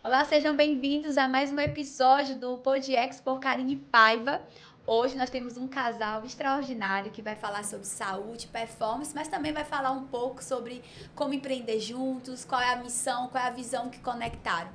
Olá, sejam bem-vindos a mais um episódio do PodX por Karine Paiva. Hoje nós temos um casal extraordinário que vai falar sobre saúde, performance, mas também vai falar um pouco sobre como empreender juntos, qual é a missão, qual é a visão que conectaram.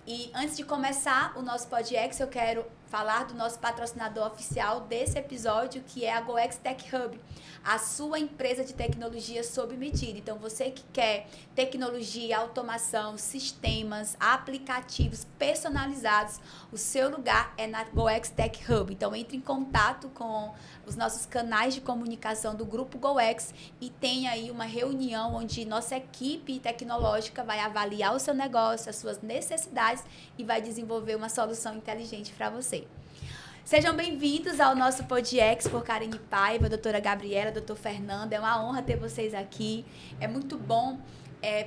E antes de começar o nosso PodX, eu quero falar do nosso patrocinador oficial desse episódio, que é a GoX Tech Hub, a sua empresa de tecnologia sob medida. Então, você que quer tecnologia, automação, sistemas, aplicativos personalizados, o seu lugar é na GoX Tech Hub. Então, entre em contato com os nossos canais de comunicação do Grupo GoX e tenha aí uma reunião onde nossa equipe tecnológica vai avaliar o seu negócio, as suas necessidades e vai desenvolver uma solução inteligente para você. Sejam bem-vindos ao nosso PodX por Karine Paiva, doutora Gabriela, doutor Fernando. É uma honra ter vocês aqui. É muito bom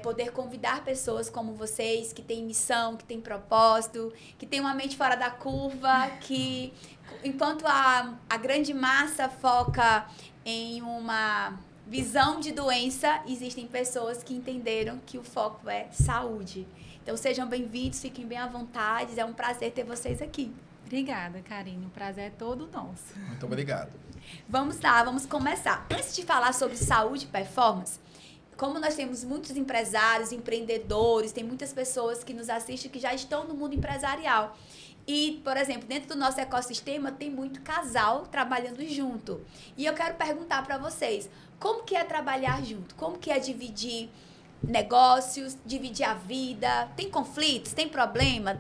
poder convidar pessoas como vocês, que têm missão, que têm propósito, que têm uma mente fora da curva, que enquanto a grande massa foca em uma visão de doença, existem pessoas que entenderam que o foco é saúde. Então sejam bem-vindos, fiquem bem à vontade. É um prazer ter vocês aqui. Obrigada, Karine. O prazer é todo nosso. Muito obrigado. Vamos lá, vamos começar. Antes de falar sobre saúde e performance, como nós temos muitos empresários, empreendedores, tem muitas pessoas que nos assistem que já estão no mundo empresarial. E, por exemplo, dentro do nosso ecossistema tem muito casal trabalhando junto. E eu quero perguntar para vocês, como que é trabalhar junto? Como que é dividir negócios, dividir a vida? Tem conflitos? Tem problema?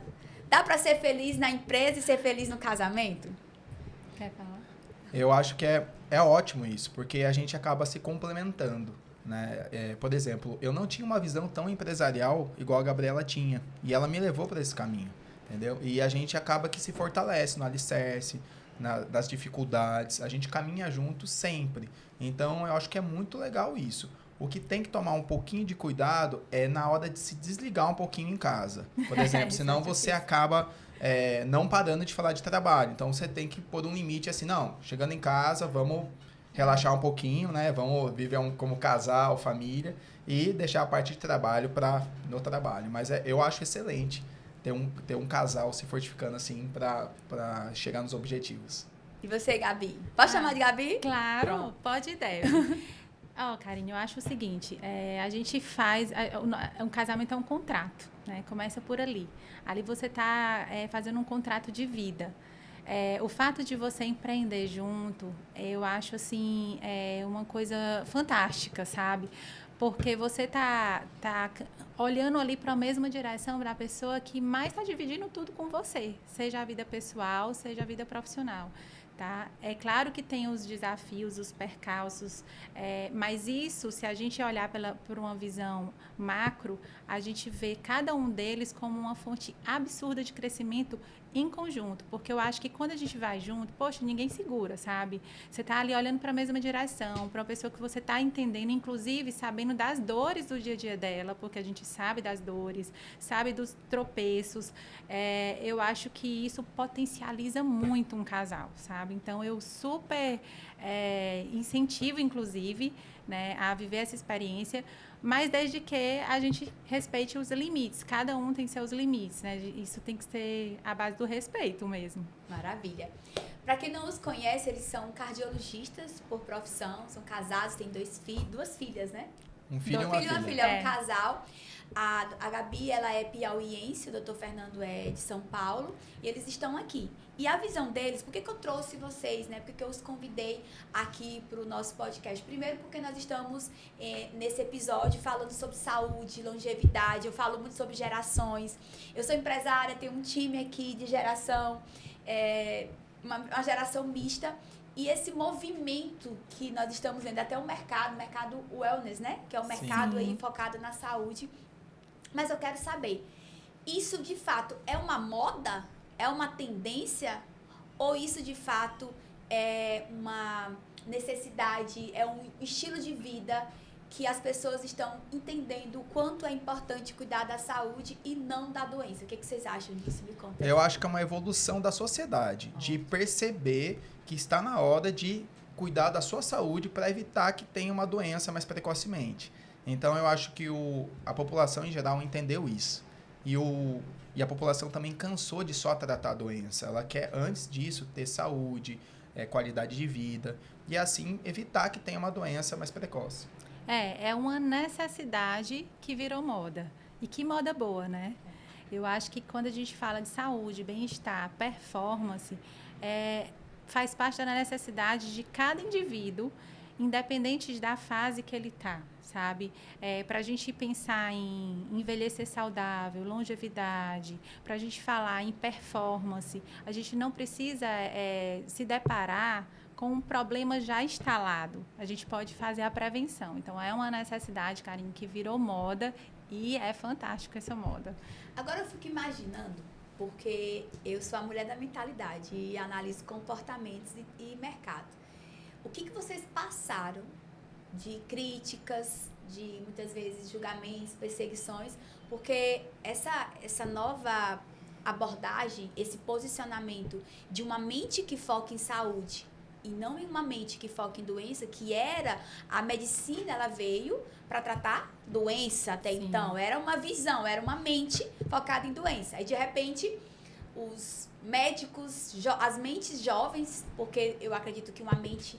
Dá para ser feliz na empresa e ser feliz no casamento? Quer falar? Eu acho que é ótimo isso, porque a gente acaba se complementando, né? Por exemplo, eu não tinha uma visão tão empresarial igual a Gabriela tinha, e ela me levou para esse caminho, entendeu? E a gente acaba que se fortalece no alicerce, das dificuldades, a gente caminha junto sempre. Então, eu acho que é muito legal isso. O que tem que tomar um pouquinho de cuidado é na hora de se desligar um pouquinho em casa. Por exemplo, senão você acaba não parando de falar de trabalho. Então, você tem que pôr um limite assim, não, chegando em casa, vamos relaxar um pouquinho, né? Vamos viver como casal, família, e deixar a parte de trabalho no trabalho. Mas eu acho excelente ter um casal se fortificando assim para chegar nos objetivos. E você, Gabi? Pode chamar de Gabi? Claro, Pronto. pode e deve. Karine, eu acho o seguinte, a gente faz, um casamento é um contrato, né? Começa por ali. Ali você está fazendo um contrato de vida. O fato de você empreender junto, eu acho assim, uma coisa fantástica, sabe? Porque você tá olhando ali para a mesma direção, para a pessoa que mais está dividindo tudo com você, seja a vida pessoal, seja a vida profissional. Tá? É claro que tem os desafios, os percalços, mas isso, se a gente olhar por uma visão macro, a gente vê cada um deles como uma fonte absurda de crescimento em conjunto, porque eu acho que quando a gente vai junto, poxa, ninguém segura, sabe? Você está ali olhando para a mesma direção, para uma pessoa que você está entendendo, inclusive sabendo das dores do dia a dia dela, porque a gente sabe das dores, sabe dos tropeços. Eu acho que isso potencializa muito um casal, sabe? Então, eu super incentivo, inclusive, né, a viver essa experiência, mas desde que a gente respeite os limites. Cada um tem seus limites, né? Isso tem que ser a base do respeito mesmo. Maravilha. Para quem não os conhece, eles são cardiologistas por profissão, são casados, têm duas filhas, né? Um filho e uma filha. É um casal. A Gabi, ela é piauiense, o doutor Fernando é de São Paulo, e eles estão aqui. E a visão deles, por que eu trouxe vocês, né? Por que eu os convidei aqui para o nosso podcast? Primeiro, porque nós estamos nesse episódio falando sobre saúde, longevidade, eu falo muito sobre gerações. Eu sou empresária, tenho um time aqui de geração, uma geração mista. E esse movimento que nós estamos vendo, até o mercado wellness, né? Que é o mercado aí focado na saúde. Mas eu quero saber, isso de fato é uma moda? É uma tendência? Ou isso de fato é uma necessidade, é um estilo de vida que as pessoas estão entendendo o quanto é importante cuidar da saúde e não da doença? O que vocês acham disso? Me conta. Eu acho que é uma evolução da sociedade, de perceber que está na hora de cuidar da sua saúde para evitar que tenha uma doença mais precocemente. Então, eu acho que a população em geral entendeu isso. E E a população também cansou de só tratar a doença. Ela quer, antes disso, ter saúde, qualidade de vida. E assim, evitar que tenha uma doença mais precoce. É uma necessidade que virou moda. E que moda boa, né? Eu acho que quando a gente fala de saúde, bem-estar, performance, faz parte da necessidade de cada indivíduo, independente da fase que ele está, sabe? Para a gente pensar em envelhecer saudável, longevidade, para a gente falar em performance, a gente não precisa se deparar com um problema já instalado. A gente pode fazer a prevenção. Então, é uma necessidade, Karine, que virou moda e é fantástico essa moda. Agora eu fico imaginando, porque eu sou a mulher da mentalidade e analiso comportamentos e mercado. O que vocês passaram de críticas, de muitas vezes julgamentos, perseguições, porque essa nova abordagem, esse posicionamento de uma mente que foca em saúde e não em uma mente que foca em doença, que era a medicina, ela veio para tratar doença até Sim. Então, era uma visão, era uma mente focada em doença. Aí de repente os médicos, as mentes jovens, porque eu acredito que uma mente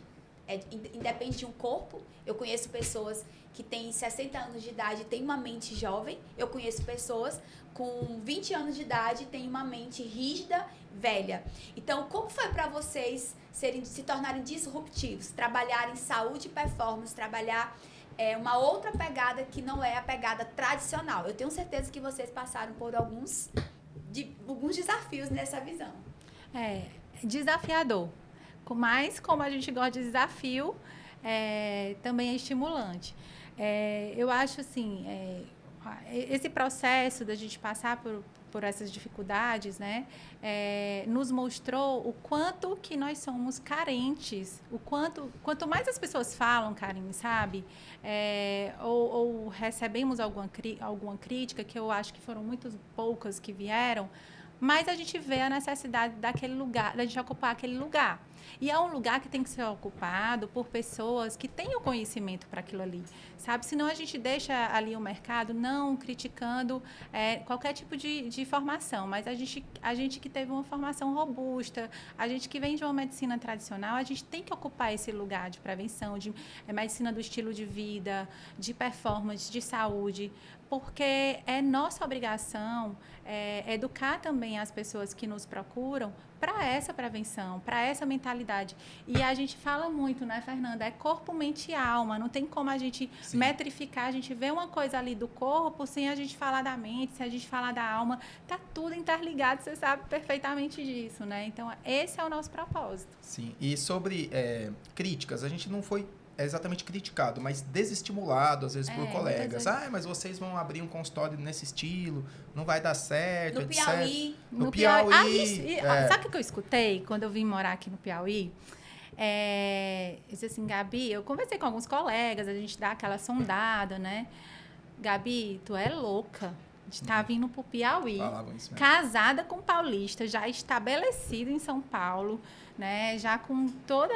independe de um corpo. Eu conheço pessoas que têm 60 anos de idade e têm uma mente jovem. Eu conheço pessoas com 20 anos de idade e têm uma mente rígida, velha. Então, como foi para vocês se tornarem disruptivos? Trabalharem saúde e performance, trabalhar uma outra pegada que não é a pegada tradicional. Eu tenho certeza que vocês passaram por alguns desafios nessa visão. Desafiador. Mas, como a gente gosta de desafio, também é estimulante. Eu acho, assim, esse processo da gente passar por essas dificuldades, né, nos mostrou o quanto que nós somos carentes, quanto mais as pessoas falam, Karine, sabe, ou recebemos alguma crítica, que eu acho que foram muito poucas que vieram, mas a gente vê a necessidade daquele lugar, da gente ocupar aquele lugar. E é um lugar que tem que ser ocupado por pessoas que tenham conhecimento para aquilo ali, sabe? Senão a gente deixa ali o mercado não criticando qualquer tipo de formação, mas a gente que teve uma formação robusta, a gente que vem de uma medicina tradicional, a gente tem que ocupar esse lugar de prevenção, de medicina do estilo de vida, de performance, de saúde, porque é nossa obrigação educar também as pessoas que nos procuram para essa prevenção, para essa mentalidade. E a gente fala muito, né, Fernanda? É corpo, mente e alma. Não tem como a gente Sim. metrificar, a gente vê uma coisa ali do corpo sem a gente falar da mente, sem a gente falar da alma. Tá tudo interligado, você sabe perfeitamente disso, né? Então, esse é o nosso propósito. Sim. E sobre críticas, a gente não foi exatamente criticado, mas desestimulado, às vezes, por colegas. Mas vocês vão abrir um consultório nesse estilo, não vai dar certo, no etc. Piauí. No Piauí. Sabe o que eu escutei quando eu vim morar aqui no Piauí? Eu disse assim, Gabi, eu conversei com alguns colegas, a gente dá aquela sondada, né? Gabi, tu é louca de estar vindo pro Piauí, casada com paulista, já estabelecida em São Paulo, né? Já com todo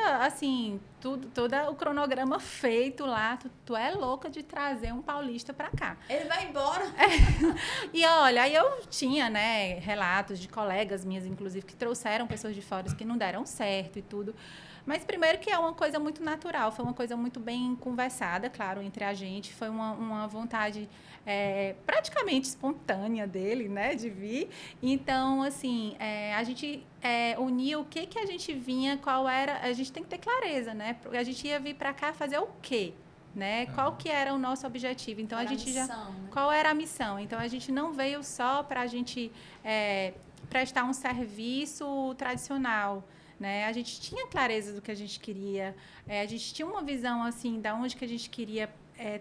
o cronograma feito lá. Tu é louca de trazer um paulista para cá. Ele vai embora. E olha, aí eu tinha, né, relatos de colegas minhas, inclusive, que trouxeram pessoas de fora que não deram certo e tudo. Mas, primeiro, que é uma coisa muito natural, foi uma coisa muito bem conversada, claro, entre a gente. Foi uma vontade praticamente espontânea dele, né, de vir. Então, assim, a gente uniu o que a gente vinha, qual era... A gente tem que ter clareza, né? Porque a gente ia vir para cá fazer o quê? Né? Qual que era o nosso objetivo? Então, a gente qual era a missão? Então, a gente não veio só para a gente prestar um serviço tradicional, né? A gente tinha clareza do que a gente queria, a gente tinha uma visão assim da onde que a gente queria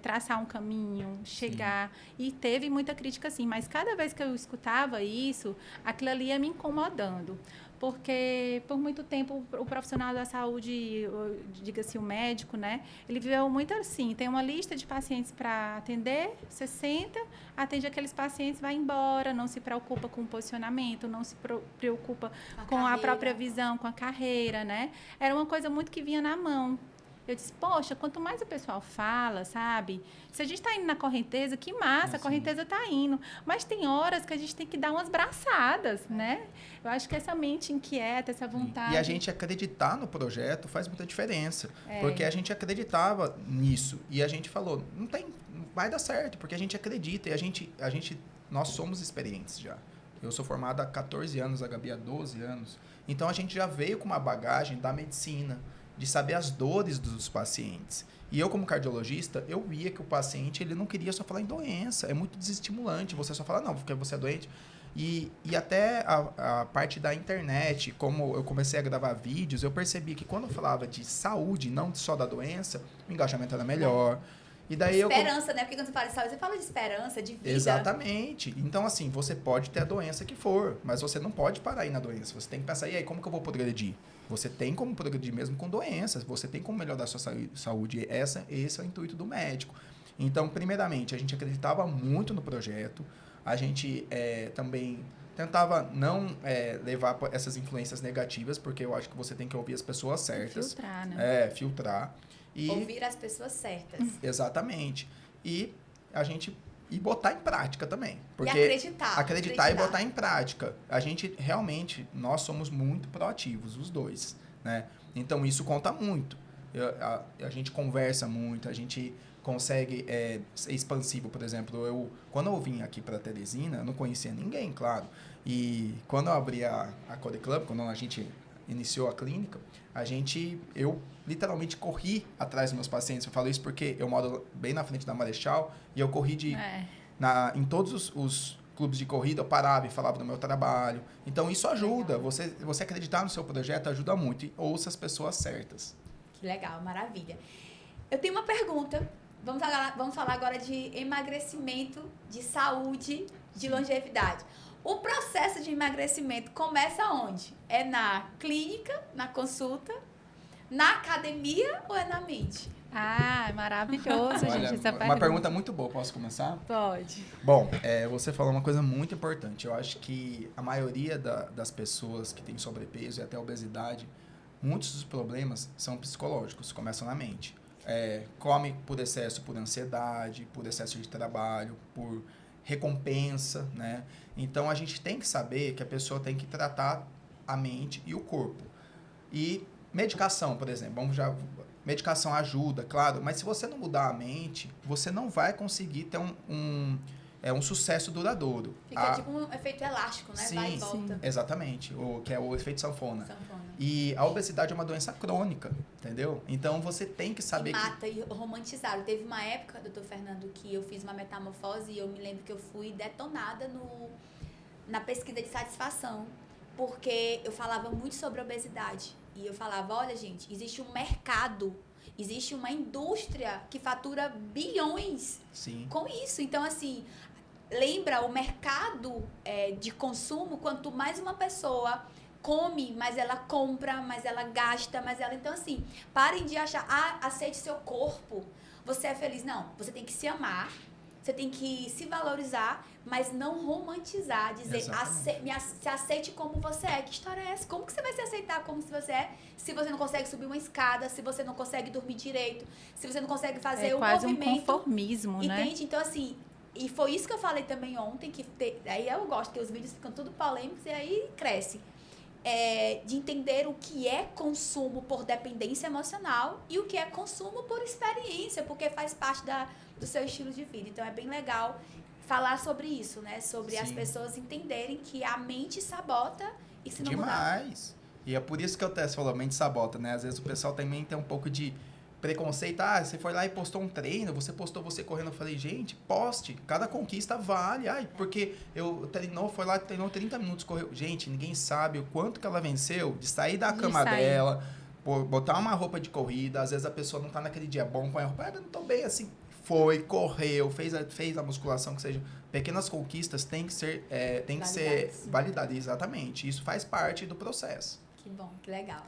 traçar um caminho, chegar. Sim. E teve muita crítica, sim, mas cada vez que eu escutava isso, aquilo ali ia me incomodando. Porque, por muito tempo, o profissional da saúde, diga-se o médico, né? Ele viveu muito assim, tem uma lista de pacientes para atender, você senta, atende aqueles pacientes, vai embora, não se preocupa com o posicionamento, não se preocupa com a própria visão, com a carreira, né? Era uma coisa muito que vinha na mão. Eu disse, poxa, quanto mais o pessoal fala, sabe? Se a gente está indo na correnteza, que massa, a correnteza está indo. Mas tem horas que a gente tem que dar umas braçadas, né? Eu acho que essa mente inquieta, essa vontade... E a gente acreditar no projeto faz muita diferença. É. Porque a gente acreditava nisso. E a gente falou, não vai dar certo, porque a gente acredita. E nós somos experientes já. Eu sou formado há 14 anos, a Gabi há 12 anos. Então, a gente já veio com uma bagagem da medicina, de saber as dores dos pacientes. E eu, como cardiologista, eu via que o paciente ele não queria só falar em doença. É muito desestimulante você só falar, não, porque você é doente. E até a parte da internet, como eu comecei a gravar vídeos, eu percebi que quando eu falava de saúde, não só da doença, o engajamento era melhor. E daí esperança, né? Porque quando você fala de saúde, você fala de esperança, de vida. Exatamente. Então, assim, você pode ter a doença que for, mas você não pode parar aí na doença. Você tem que pensar, e aí, como que eu vou progredir? Você tem como progredir mesmo com doenças, você tem como melhorar a sua saúde. Esse é o intuito do médico. Então, primeiramente, a gente acreditava muito no projeto, a gente também tentava não levar essas influências negativas, porque eu acho que você tem que ouvir as pessoas certas. Filtrar, né? Filtrar. E, ouvir as pessoas certas. Exatamente. E a gente... E botar em prática também. Porque e acreditar e botar em prática. A gente, realmente, nós somos muito proativos, os dois, né? Então, isso conta muito. A gente conversa muito, a gente consegue ser expansivo, por exemplo. Quando eu vim aqui para Teresina, eu não conhecia ninguém, claro. E quando eu abri a Code Club, quando a gente iniciou a clínica, eu literalmente corri atrás dos meus pacientes. Eu falo isso porque eu moro bem na frente da Marechal e eu corri em todos os clubes de corrida, eu parava e falava do meu trabalho. Então, isso ajuda. Você acreditar no seu projeto ajuda muito. E ouça as pessoas certas. Que legal, maravilha. Eu tenho uma pergunta. Vamos falar agora de emagrecimento, de saúde, de longevidade. O processo de emagrecimento começa onde? É na clínica, na consulta, na academia ou é na mente? Ah, é maravilhoso, Olha, gente, essa pergunta. Uma pergunta muito boa. Posso começar? Pode. Bom, você falou uma coisa muito importante. Eu acho que a maioria das pessoas que tem sobrepeso e até obesidade, muitos dos problemas são psicológicos, começam na mente. Come por excesso, por ansiedade, por excesso de trabalho, por recompensa, né? Então, a gente tem que saber que a pessoa tem que tratar a mente e o corpo. E medicação, por exemplo. Medicação ajuda, claro, mas se você não mudar a mente, você não vai conseguir ter um sucesso duradouro. Fica tipo um efeito elástico, né? Sim, vai e volta. Exatamente, que é o efeito sanfona. Sanfona. E a obesidade é uma doença crônica, entendeu? Então, você tem que saber e mata e romantizaram. Teve uma época, doutor Fernando, que eu fiz uma metamorfose e eu me lembro que eu fui detonada na pesquisa de satisfação, porque eu falava muito sobre obesidade. E eu falava, olha, gente, existe um mercado, existe uma indústria que fatura bilhões com isso. Então, assim, lembra o mercado de consumo, quanto mais uma pessoa come, mais ela compra, mais ela gasta, mais ela... Então, assim, parem de achar, aceite seu corpo, você é feliz. Não, você tem que se amar, você tem que se valorizar, mas não romantizar, dizer, se aceite como você é. Que história é essa? Como que você vai se aceitar como se você é, se você não consegue subir uma escada, se você não consegue dormir direito, se você não consegue fazer o movimento? É quase um conformismo, né? Entende? Então, assim, e foi isso que eu falei também ontem, aí eu gosto que os vídeos ficam tudo polêmicos e aí cresce. De entender o que é consumo por dependência emocional e o que é consumo por experiência, porque faz parte do seu estilo de vida. Então, é bem legal falar sobre isso, né? Sobre as pessoas entenderem que a mente sabota e se não mudar. Demais. E é por isso que o Tess falou, mente sabota, né? Às vezes o pessoal também tem um pouco de preconceito. Você foi lá e postou um treino, você postou você correndo. Eu falei, gente, poste. Cada conquista vale. Porque foi lá, treinou 30 minutos, correu. Gente, ninguém sabe o quanto que ela venceu de sair da cama dela, botar uma roupa de corrida. Às vezes a pessoa não tá naquele dia bom, põe a roupa, eu não tô bem assim. Correu, fez a musculação, que seja. Pequenas conquistas têm que ser validadas, exatamente. Isso faz parte do processo. Que bom, que legal.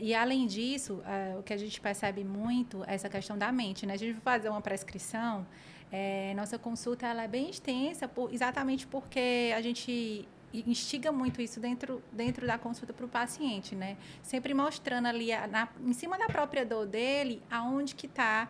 E além disso, o que a gente percebe muito é essa questão da mente, né? A gente vai fazer uma prescrição, nossa consulta ela é bem extensa, exatamente porque a gente instiga muito isso dentro da consulta para o paciente, né? Sempre mostrando ali, em cima da própria dor dele, aonde que está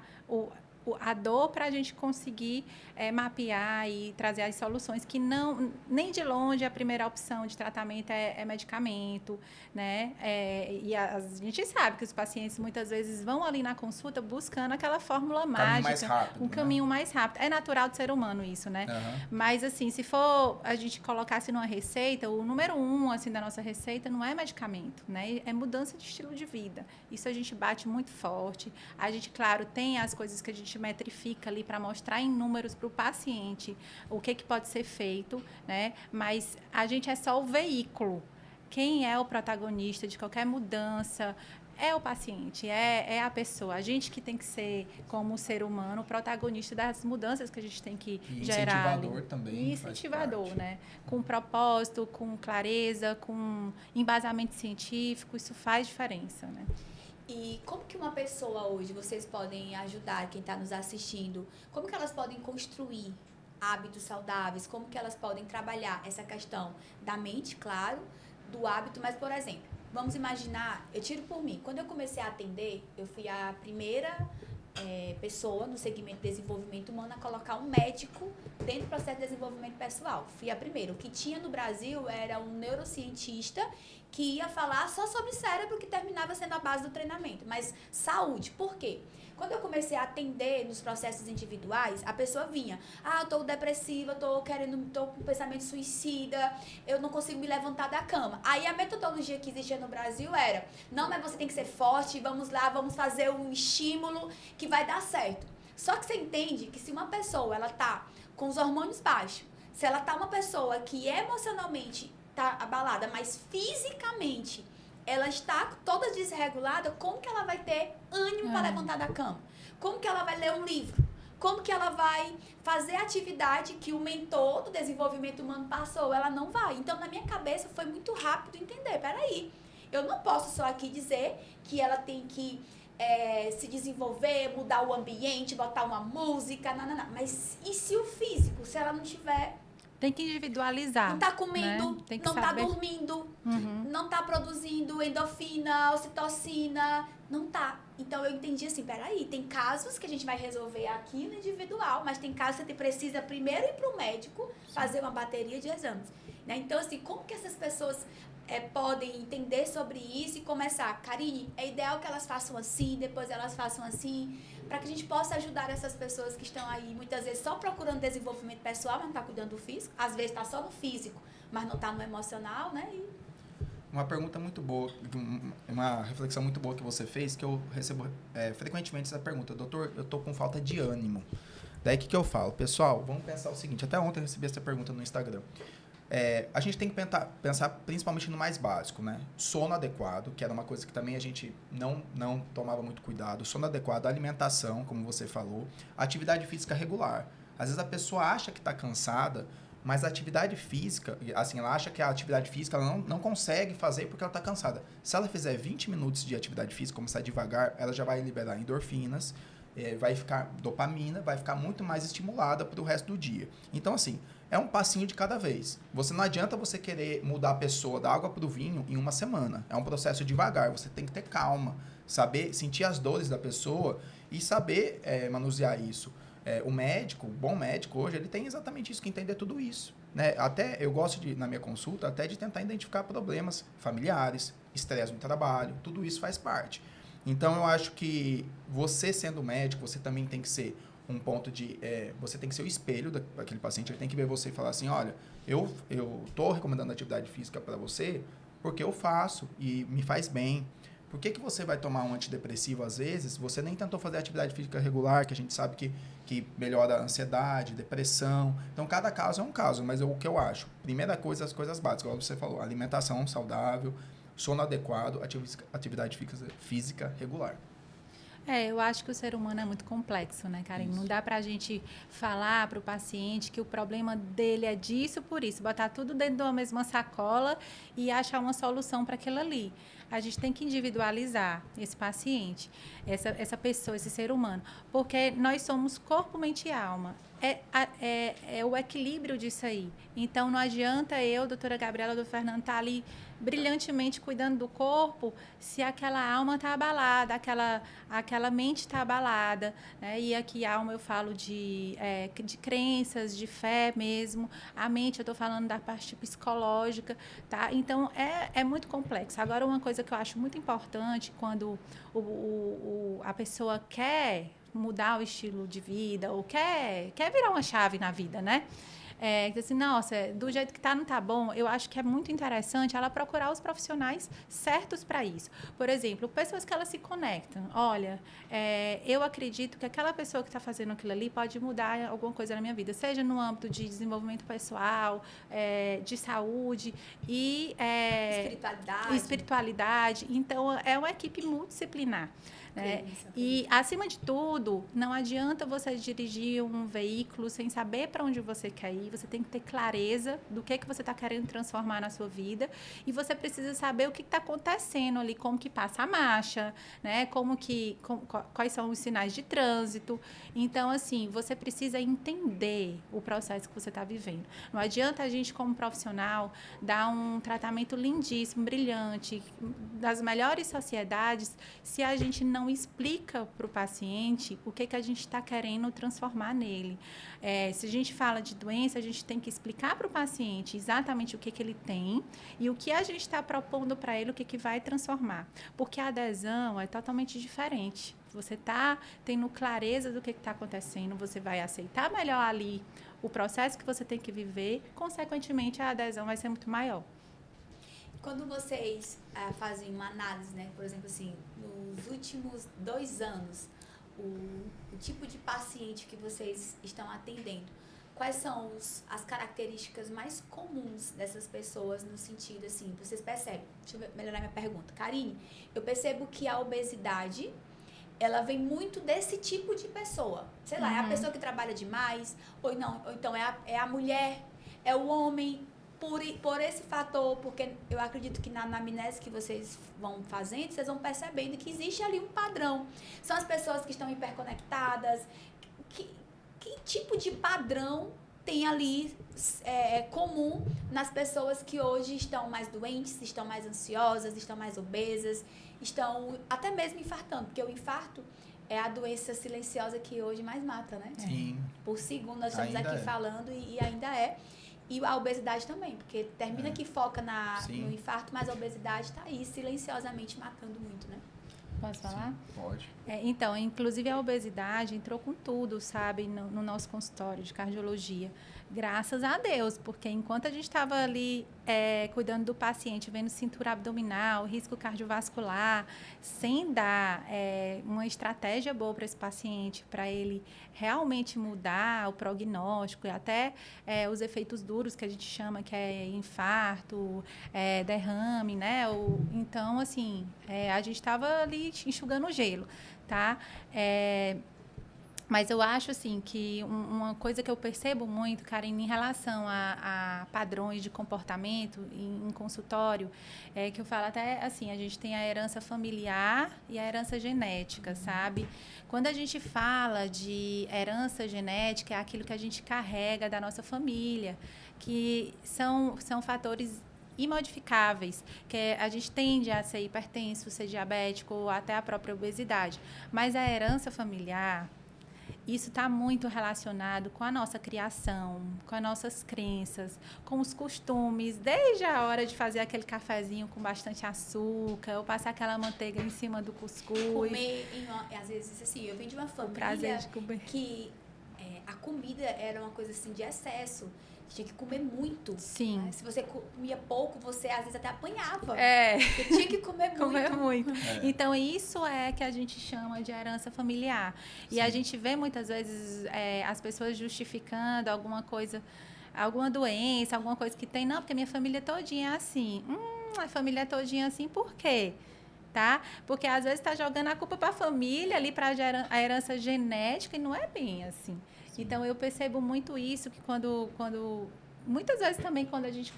a dor para a gente conseguir mapear e trazer as soluções que não, nem de longe a primeira opção de tratamento é medicamento, né? A gente sabe que os pacientes muitas vezes vão ali na consulta buscando aquela fórmula mágica, mais rápido, caminho mais rápido. É natural do ser humano isso, né? Mas assim, se for a gente colocasse numa receita, o número 1 assim da nossa receita não é medicamento, né? É mudança de estilo de vida. Isso a gente bate muito forte. A gente, claro, tem as coisas que a gente metrifica ali para mostrar em números para o paciente o que pode ser feito, né? Mas a gente é só o veículo. Quem é o protagonista de qualquer mudança é o paciente, é a pessoa. A gente que tem que ser, como ser humano, o protagonista das mudanças que a gente tem que gerar. Incentivador também. E incentivador, né? Com propósito, com clareza, com embasamento científico, isso faz diferença, né? E como que uma pessoa hoje, vocês podem ajudar quem está nos assistindo, como que elas podem construir hábitos saudáveis, como que elas podem trabalhar essa questão da mente, claro, do hábito, mas, por exemplo, vamos imaginar, eu tiro por mim, quando eu comecei a atender, eu fui a primeira pessoa no segmento de desenvolvimento humano a colocar um médico dentro do processo de desenvolvimento pessoal. Fui a primeira. O que tinha no Brasil era um neurocientista que ia falar só sobre cérebro, que terminava sendo a base do treinamento. Mas saúde, por quê? Quando eu comecei a atender nos processos individuais, a pessoa vinha, eu tô depressiva, tô com pensamento suicida, eu não consigo me levantar da cama. Aí a metodologia que existia no Brasil era, não, mas você tem que ser forte, vamos lá, vamos fazer um estímulo que vai dar certo. Só que você entende que se uma pessoa, ela tá com os hormônios baixos, se ela tá uma pessoa que emocionalmente tá abalada, mas fisicamente ela está toda desregulada, como que ela vai ter ânimo para levantar da cama? Como que ela vai ler um livro? Como que ela vai fazer a atividade que o mentor do desenvolvimento humano passou? Ela não vai. Então, na minha cabeça, foi muito rápido entender. Peraí, eu não posso só aqui dizer que ela tem que se desenvolver, mudar o ambiente, botar uma música, não. Mas e se o físico, se ela não tiver... Tem que individualizar. Não tá comendo, né? Tem que não saber. tá dormindo, não tá produzindo endorfina, ocitocina, não tá. Então eu entendi assim, peraí, tem casos que a gente vai resolver aqui no individual, mas tem casos que você precisa primeiro ir pro médico, fazer uma bateria de exames. Né? Então, assim, como que essas pessoas podem entender sobre isso e começar? Karine, é ideal que elas façam assim, depois elas façam assim, para que a gente possa ajudar essas pessoas que estão aí, muitas vezes, só procurando desenvolvimento pessoal, mas não está cuidando do físico. Às vezes está só no físico, mas não está no emocional, né? Uma pergunta muito boa, uma reflexão muito boa que você fez, que eu recebo frequentemente essa pergunta. Doutor, eu tô com falta de ânimo. Daí, o que eu falo? Pessoal, vamos pensar o seguinte. Até ontem eu recebi essa pergunta no Instagram. A gente tem que pensar principalmente no mais básico, né? Sono adequado, que era uma coisa que também a gente não tomava muito cuidado. Sono adequado, alimentação, como você falou, atividade física regular. Às vezes a pessoa acha que está cansada, mas a atividade física, assim, ela acha que a atividade física ela não consegue fazer porque ela está cansada. Se ela fizer 20 minutos de atividade física, começar devagar, ela já vai liberar endorfinas, vai ficar dopamina, vai ficar muito mais estimulada para o resto do dia. Então, assim, é um passinho de cada vez. Não adianta você querer mudar a pessoa da água para o vinho em uma semana. É um processo devagar, você tem que ter calma, saber sentir as dores da pessoa e saber manusear isso. O médico, o bom médico hoje, ele tem exatamente isso, que entender tudo isso. Né? Até eu gosto, na minha consulta, até de tentar identificar problemas familiares, estresse no trabalho, tudo isso faz parte. Então, eu acho que você sendo médico, você também tem que ser um ponto de... você tem que ser o espelho daquele paciente. Ele tem que ver você e falar assim, olha, eu estou recomendando atividade física para você porque eu faço e me faz bem. Por que você vai tomar um antidepressivo às vezes? Você nem tentou fazer atividade física regular, que a gente sabe que melhora a ansiedade, depressão. Então, cada caso é um caso, mas o que eu acho? Primeira coisa, as coisas básicas, como você falou, alimentação saudável, sono adequado, atividade física regular. Eu acho que o ser humano é muito complexo, né, Karine? Não dá pra gente falar pro paciente que o problema dele é disso por isso, botar tudo dentro de uma mesma sacola e achar uma solução para aquilo ali. A gente tem que individualizar esse paciente, essa pessoa, esse ser humano, porque nós somos corpo, mente e alma. é o equilíbrio disso aí. Então, não adianta eu, doutora Gabriela, doutor Fernando, estar ali brilhantemente cuidando do corpo se aquela alma está abalada, aquela mente está abalada. Né? E aqui, alma, eu falo de crenças, de fé mesmo. A mente, eu estou falando da parte psicológica. Tá? Então, é muito complexo. Agora, uma coisa que eu acho muito importante quando a pessoa quer mudar o estilo de vida ou quer virar uma chave na vida, né? Assim, nossa, do jeito que tá, não tá bom. Eu acho que é muito interessante ela procurar os profissionais certos para isso. Por exemplo, pessoas que elas se conectam. Olha, eu acredito que aquela pessoa que está fazendo aquilo ali pode mudar alguma coisa na minha vida, seja no âmbito de desenvolvimento pessoal, de saúde e espiritualidade. Então, é uma equipe multidisciplinar. E, acima de tudo, não adianta você dirigir um veículo sem saber para onde você quer ir. Você tem que ter clareza do que você está querendo transformar na sua vida. E você precisa saber o que está acontecendo ali, como que passa a marcha, né? Quais são os sinais de trânsito. Então, assim, você precisa entender o processo que você está vivendo. Não adianta a gente, como profissional, dar um tratamento lindíssimo, brilhante, das melhores sociedades, se a gente não explica para o paciente o que a gente está querendo transformar nele. Se a gente fala de doença, a gente tem que explicar para o paciente exatamente o que ele tem e o que a gente está propondo para ele, o que vai transformar. Porque a adesão é totalmente diferente. Você está tendo clareza do que está acontecendo, você vai aceitar melhor ali o processo que você tem que viver, consequentemente a adesão vai ser muito maior. Quando vocês fazem uma análise, né, por exemplo, assim, nos últimos 2 anos, o tipo de paciente que vocês estão atendendo, quais são as características mais comuns dessas pessoas no sentido, assim, vocês percebem? Deixa eu melhorar minha pergunta. Karine, eu percebo que a obesidade, ela vem muito desse tipo de pessoa. Sei lá, é a pessoa que trabalha demais, ou então é a mulher, é o homem. Por esse fator, porque eu acredito que na anamnese que vocês vão fazendo, vocês vão percebendo que existe ali um padrão. São as pessoas que estão hiperconectadas. Que tipo de padrão tem ali comum nas pessoas que hoje estão mais doentes, estão mais ansiosas, estão mais obesas, estão até mesmo infartando, porque o infarto é a doença silenciosa que hoje mais mata, né? Sim. Por segundo, nós estamos aqui falando e ainda é. E a obesidade também, porque termina que foca no infarto, mas a obesidade está aí silenciosamente matando muito, né? Posso falar? Sim, pode. Então, inclusive a obesidade entrou com tudo, sabe, no nosso consultório de cardiologia. Graças a Deus, porque enquanto a gente estava ali cuidando do paciente, vendo cintura abdominal, risco cardiovascular, sem dar uma estratégia boa para esse paciente, para ele realmente mudar o prognóstico e até os efeitos duros que a gente chama, que é infarto, derrame, né? Então, assim, a gente estava ali enxugando o gelo, tá? Mas eu acho, assim, que uma coisa que eu percebo muito, Karine, em relação a padrões de comportamento em consultório, é que eu falo até, assim, a gente tem a herança familiar e a herança genética, sabe? Quando a gente fala de herança genética, é aquilo que a gente carrega da nossa família, que são fatores imodificáveis, que a gente tende a ser hipertenso, ser diabético ou até a própria obesidade. Mas a herança familiar, isso está muito relacionado com a nossa criação, com as nossas crenças, com os costumes, desde a hora de fazer aquele cafezinho com bastante açúcar, ou passar aquela manteiga em cima do cuscuz. Comer, às vezes, assim, eu venho de uma família que a comida era uma coisa assim de excesso. Tinha que comer muito. Sim. Né? Se você comia pouco, você às vezes até apanhava. Porque tinha que comer muito. Comer muito. Então, isso é que a gente chama de herança familiar. Sim. E a gente vê muitas vezes as pessoas justificando alguma coisa, alguma doença, alguma coisa que tem. Não, porque minha família todinha é assim. A família todinha é assim, por quê? Tá? Porque às vezes está jogando a culpa para a família, ali para a herança genética, e não é bem assim. Então, eu percebo muito isso, que quando muitas vezes também, quando a gente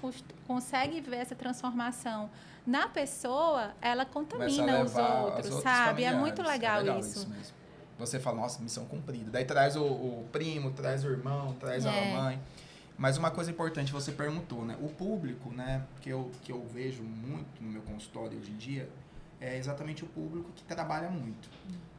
consegue ver essa transformação na pessoa, ela contamina os outros, sabe? É muito legal isso. Mesmo. você fala, nossa, missão cumprida. Daí traz o primo, traz o irmão, traz a mãe. Mas uma coisa importante, você perguntou, né? O público, né, que eu vejo muito no meu consultório hoje em dia, é exatamente o público que trabalha muito.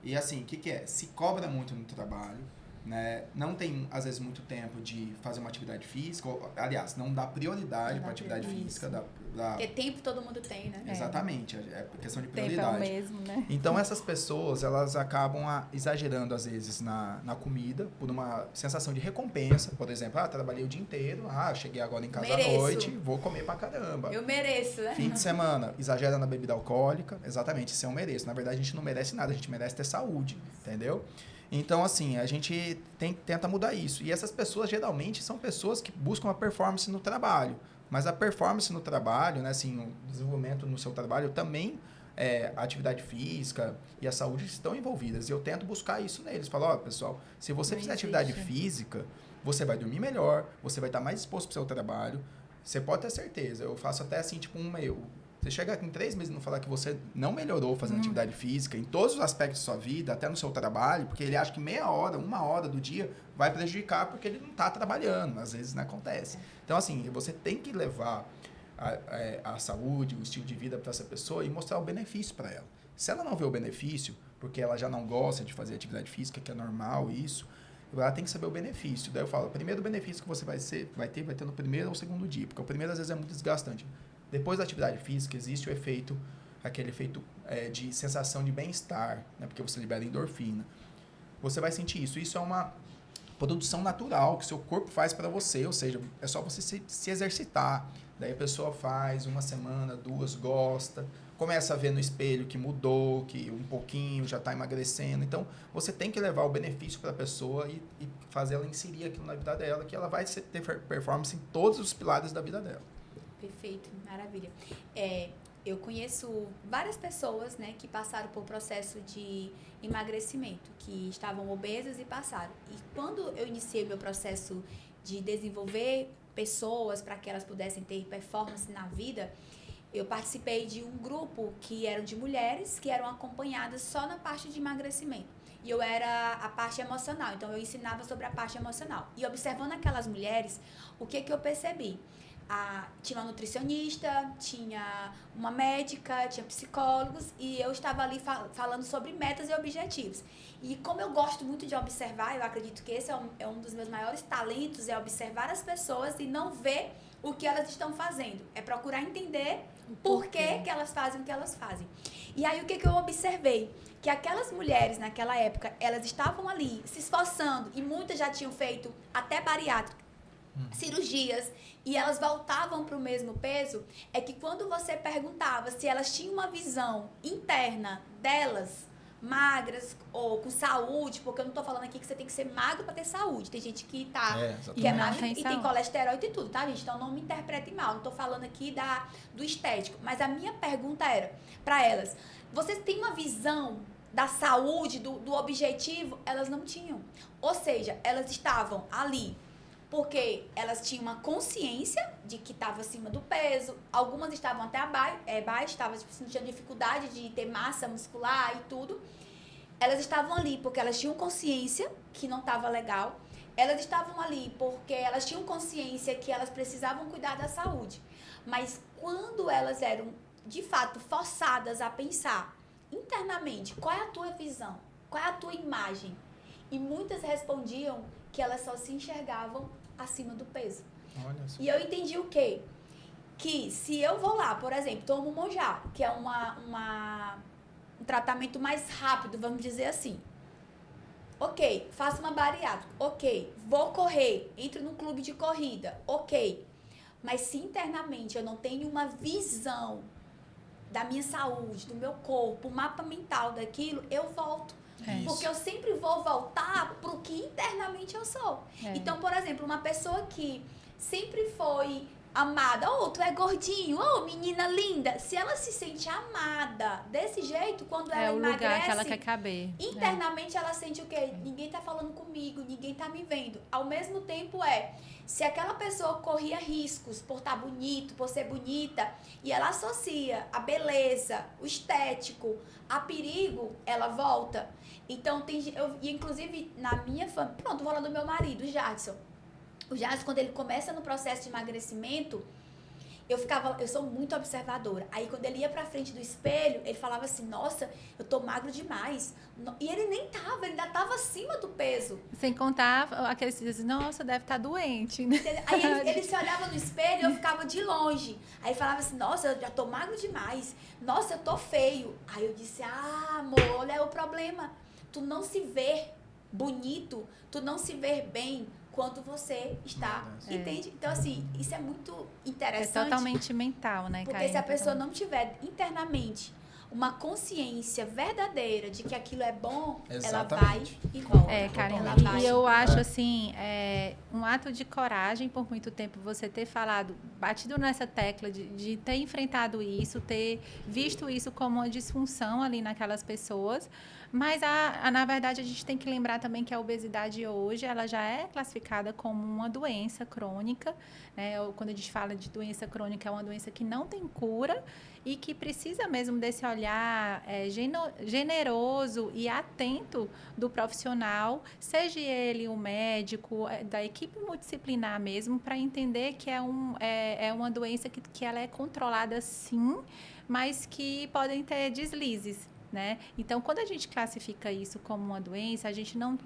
E assim, o que é? Se cobra muito no trabalho, né? Não tem, às vezes, muito tempo de fazer uma atividade física, ou, aliás, não dá prioridade para atividade física. Porque tempo todo mundo tem, né? Exatamente, é questão de prioridade. Tempo é o mesmo, né? Então, essas pessoas, elas acabam exagerando, às vezes, na comida, por uma sensação de recompensa. Por exemplo, trabalhei o dia inteiro, cheguei agora em casa à noite, vou comer pra caramba. Eu mereço, né? Fim de semana, exagera na bebida alcoólica, exatamente, isso eu mereço. Na verdade, a gente não merece nada, a gente merece ter saúde, entendeu? Então, assim, a gente tenta mudar isso. E essas pessoas, geralmente, são pessoas que buscam a performance no trabalho. Mas a performance no trabalho, né, assim, o desenvolvimento no seu trabalho também, a atividade física e a saúde estão envolvidas. E eu tento buscar isso neles. Falo, pessoal, se você fizer atividade física, você vai dormir melhor, você vai estar mais disposto para o seu trabalho. Você pode ter certeza. Eu faço até assim, tipo, você chega aqui em 3 meses e não falar que você não melhorou fazendo atividade física em todos os aspectos da sua vida, até no seu trabalho, porque ele acha que meia hora, 1 hora do dia vai prejudicar porque ele não está trabalhando. Às vezes não acontece. Então, assim, você tem que levar a saúde, o estilo de vida para essa pessoa e mostrar o benefício para ela. Se ela não vê o benefício, porque ela já não gosta de fazer atividade física, que é normal isso, ela tem que saber o benefício. Daí eu falo, o primeiro benefício que você vai ter no primeiro ou segundo dia, porque o primeiro às vezes é muito desgastante. Depois da atividade física, existe o efeito, aquele efeito de sensação de bem-estar, né? Porque você libera endorfina. Você vai sentir isso. Isso é uma produção natural que o seu corpo faz para você, ou seja, é só você se exercitar. Daí a pessoa faz 1 semana, 2, gosta, começa a ver no espelho que mudou, que um pouquinho já está emagrecendo. Então, você tem que levar o benefício para a pessoa e fazer ela inserir aquilo na vida dela, que ela vai ter performance em todos os pilares da vida dela. Perfeito, maravilha. Eu conheço várias pessoas, né, que passaram por processo de emagrecimento, que estavam obesas e passaram. E quando eu iniciei meu processo de desenvolver pessoas para que elas pudessem ter performance na vida, eu participei de um grupo que eram de mulheres que eram acompanhadas só na parte de emagrecimento. E eu era a parte emocional, então eu ensinava sobre a parte emocional. E observando aquelas mulheres, o que eu percebi? Tinha uma nutricionista, tinha uma médica, tinha psicólogos e eu estava ali falando sobre metas e objetivos. E como eu gosto muito de observar, eu acredito que esse é um dos meus maiores talentos, é observar as pessoas e não ver o que elas estão fazendo. É procurar entender por que elas fazem o que elas fazem. E aí o que eu observei? Que aquelas mulheres naquela época, elas estavam ali se esforçando e muitas já tinham feito até bariátrica, cirurgias, e elas voltavam para o mesmo peso, é que quando você perguntava se elas tinham uma visão interna delas, magras ou com saúde, porque eu não tô falando aqui que você tem que ser magro para ter saúde. Tem gente que que é magra e tem colesterol e tem tudo, tá, gente? Então não me interprete mal, não tô falando aqui do estético. Mas a minha pergunta era para elas, vocês têm uma visão da saúde, do objetivo? Elas não tinham. Ou seja, elas estavam ali porque elas tinham uma consciência de que estavam acima do peso, algumas estavam até abaixo, tinham dificuldade de ter massa muscular e tudo. Elas estavam ali porque elas tinham consciência que não estava legal, elas estavam ali porque elas tinham consciência que elas precisavam cuidar da saúde. Mas quando elas eram, de fato, forçadas a pensar internamente, qual é a tua visão? Qual é a tua imagem? E muitas respondiam que elas só se enxergavam acima do peso. Olha só. E eu entendi o quê? Que se eu vou lá, por exemplo, tomo Monjá, que é um tratamento mais rápido, vamos dizer assim. Ok, faço uma bariátrica. Ok, vou correr, entro num clube de corrida. Ok. Mas se internamente eu não tenho uma visão da minha saúde, do meu corpo, um mapa mental daquilo, eu volto. Porque eu sempre vou voltar pro que internamente eu sou. Então, por exemplo, uma pessoa que sempre foi amada, tu é gordinho, menina linda. Se ela se sente amada desse jeito, quando ela É o emagrece, lugar que ela quer caber. internamente ela sente o quê? Ninguém tá falando comigo, ninguém tá me vendo. Ao mesmo tempo se aquela pessoa corria riscos por estar bonito, por ser bonita, e ela associa a beleza, o estético, a perigo, ela volta. Então, inclusive, na minha família... Pronto, vou falar do meu marido, o Jadson. O Jadson, quando ele começa no processo de emagrecimento, eu sou muito observadora. Aí, quando ele ia pra frente do espelho, ele falava assim, nossa, eu tô magro demais. E ele nem tava, ele ainda tava acima do peso. Sem contar aqueles que dizem, nossa, deve estar doente, né? Aí ele se olhava no espelho e eu ficava de longe. Aí falava assim, nossa, eu já tô magro demais. Nossa, eu tô feio. Aí eu disse, amor, olha é o problema. Tu não se vê bonito, tu não se vê bem quando você está, entende? Então, assim, isso é muito interessante. É totalmente mental, né, Porque Karine? se a pessoa não tiver internamente uma consciência verdadeira de que aquilo é bom, Exatamente. ela vai e volta. Karine, e eu acho, assim, um ato de coragem, por muito tempo, você ter falado, batido nessa tecla de ter enfrentado isso, ter visto isso como uma disfunção ali naquelas pessoas. Mas, na verdade, a gente tem que lembrar também que a obesidade hoje, ela já é classificada como uma doença crônica, né? Quando a gente fala de doença crônica, é uma doença que não tem cura e que precisa mesmo desse olhar generoso e atento do profissional, seja ele um médico, da equipe multidisciplinar mesmo, para entender que é uma doença que ela é controlada sim, mas que podem ter deslizes. Né? Então, quando a gente classifica isso como uma doença,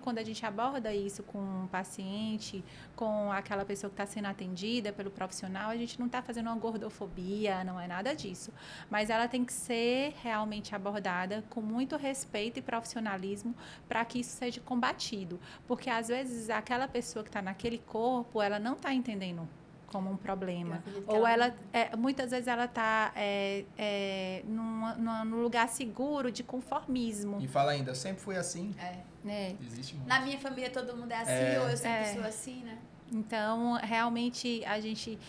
quando a gente aborda isso com um paciente, com aquela pessoa que está sendo atendida pelo profissional, a gente não está fazendo uma gordofobia, não é nada disso. Mas ela tem que ser realmente abordada com muito respeito e profissionalismo para que isso seja combatido. Porque, às vezes, aquela pessoa que está naquele corpo, ela não está entendendo como um problema. Ou muitas vezes ela está num lugar seguro de conformismo. E fala ainda, eu sempre fui assim. Existe muito. Na minha família todo mundo é assim, ou eu sempre sou assim, né? Então, realmente, a gente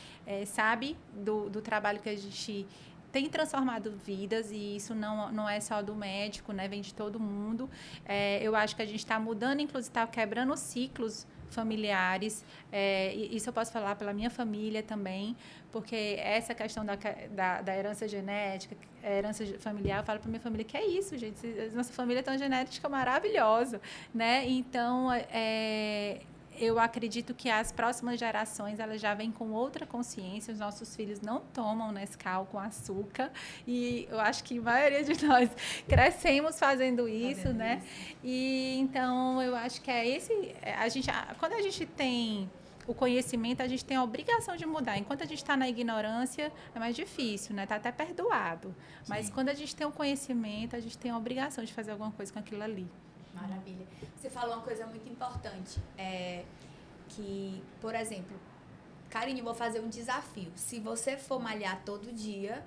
sabe do trabalho que a gente tem transformado vidas, e isso não é só do médico, né? Vem de todo mundo. Eu acho que a gente está mudando, inclusive está quebrando ciclos familiares, isso eu posso falar pela minha família também, porque essa questão da herança genética, herança familiar, eu falo para minha família que é isso, gente, nossa família tem uma genética maravilhosa, né? Então, eu acredito que as próximas gerações elas já vêm com outra consciência. Os nossos filhos não tomam Nescau com açúcar, e eu acho que a maioria de nós crescemos fazendo isso, né? E então eu acho que quando a gente tem o conhecimento, a gente tem a obrigação de mudar. Enquanto a gente está na ignorância, é mais difícil, né? Está até perdoado. Sim. Mas quando a gente tem o conhecimento, a gente tem a obrigação de fazer alguma coisa com aquilo ali. Maravilha. Você falou uma coisa muito importante, que, por exemplo, Karine, eu vou fazer um desafio. Se você for malhar todo dia,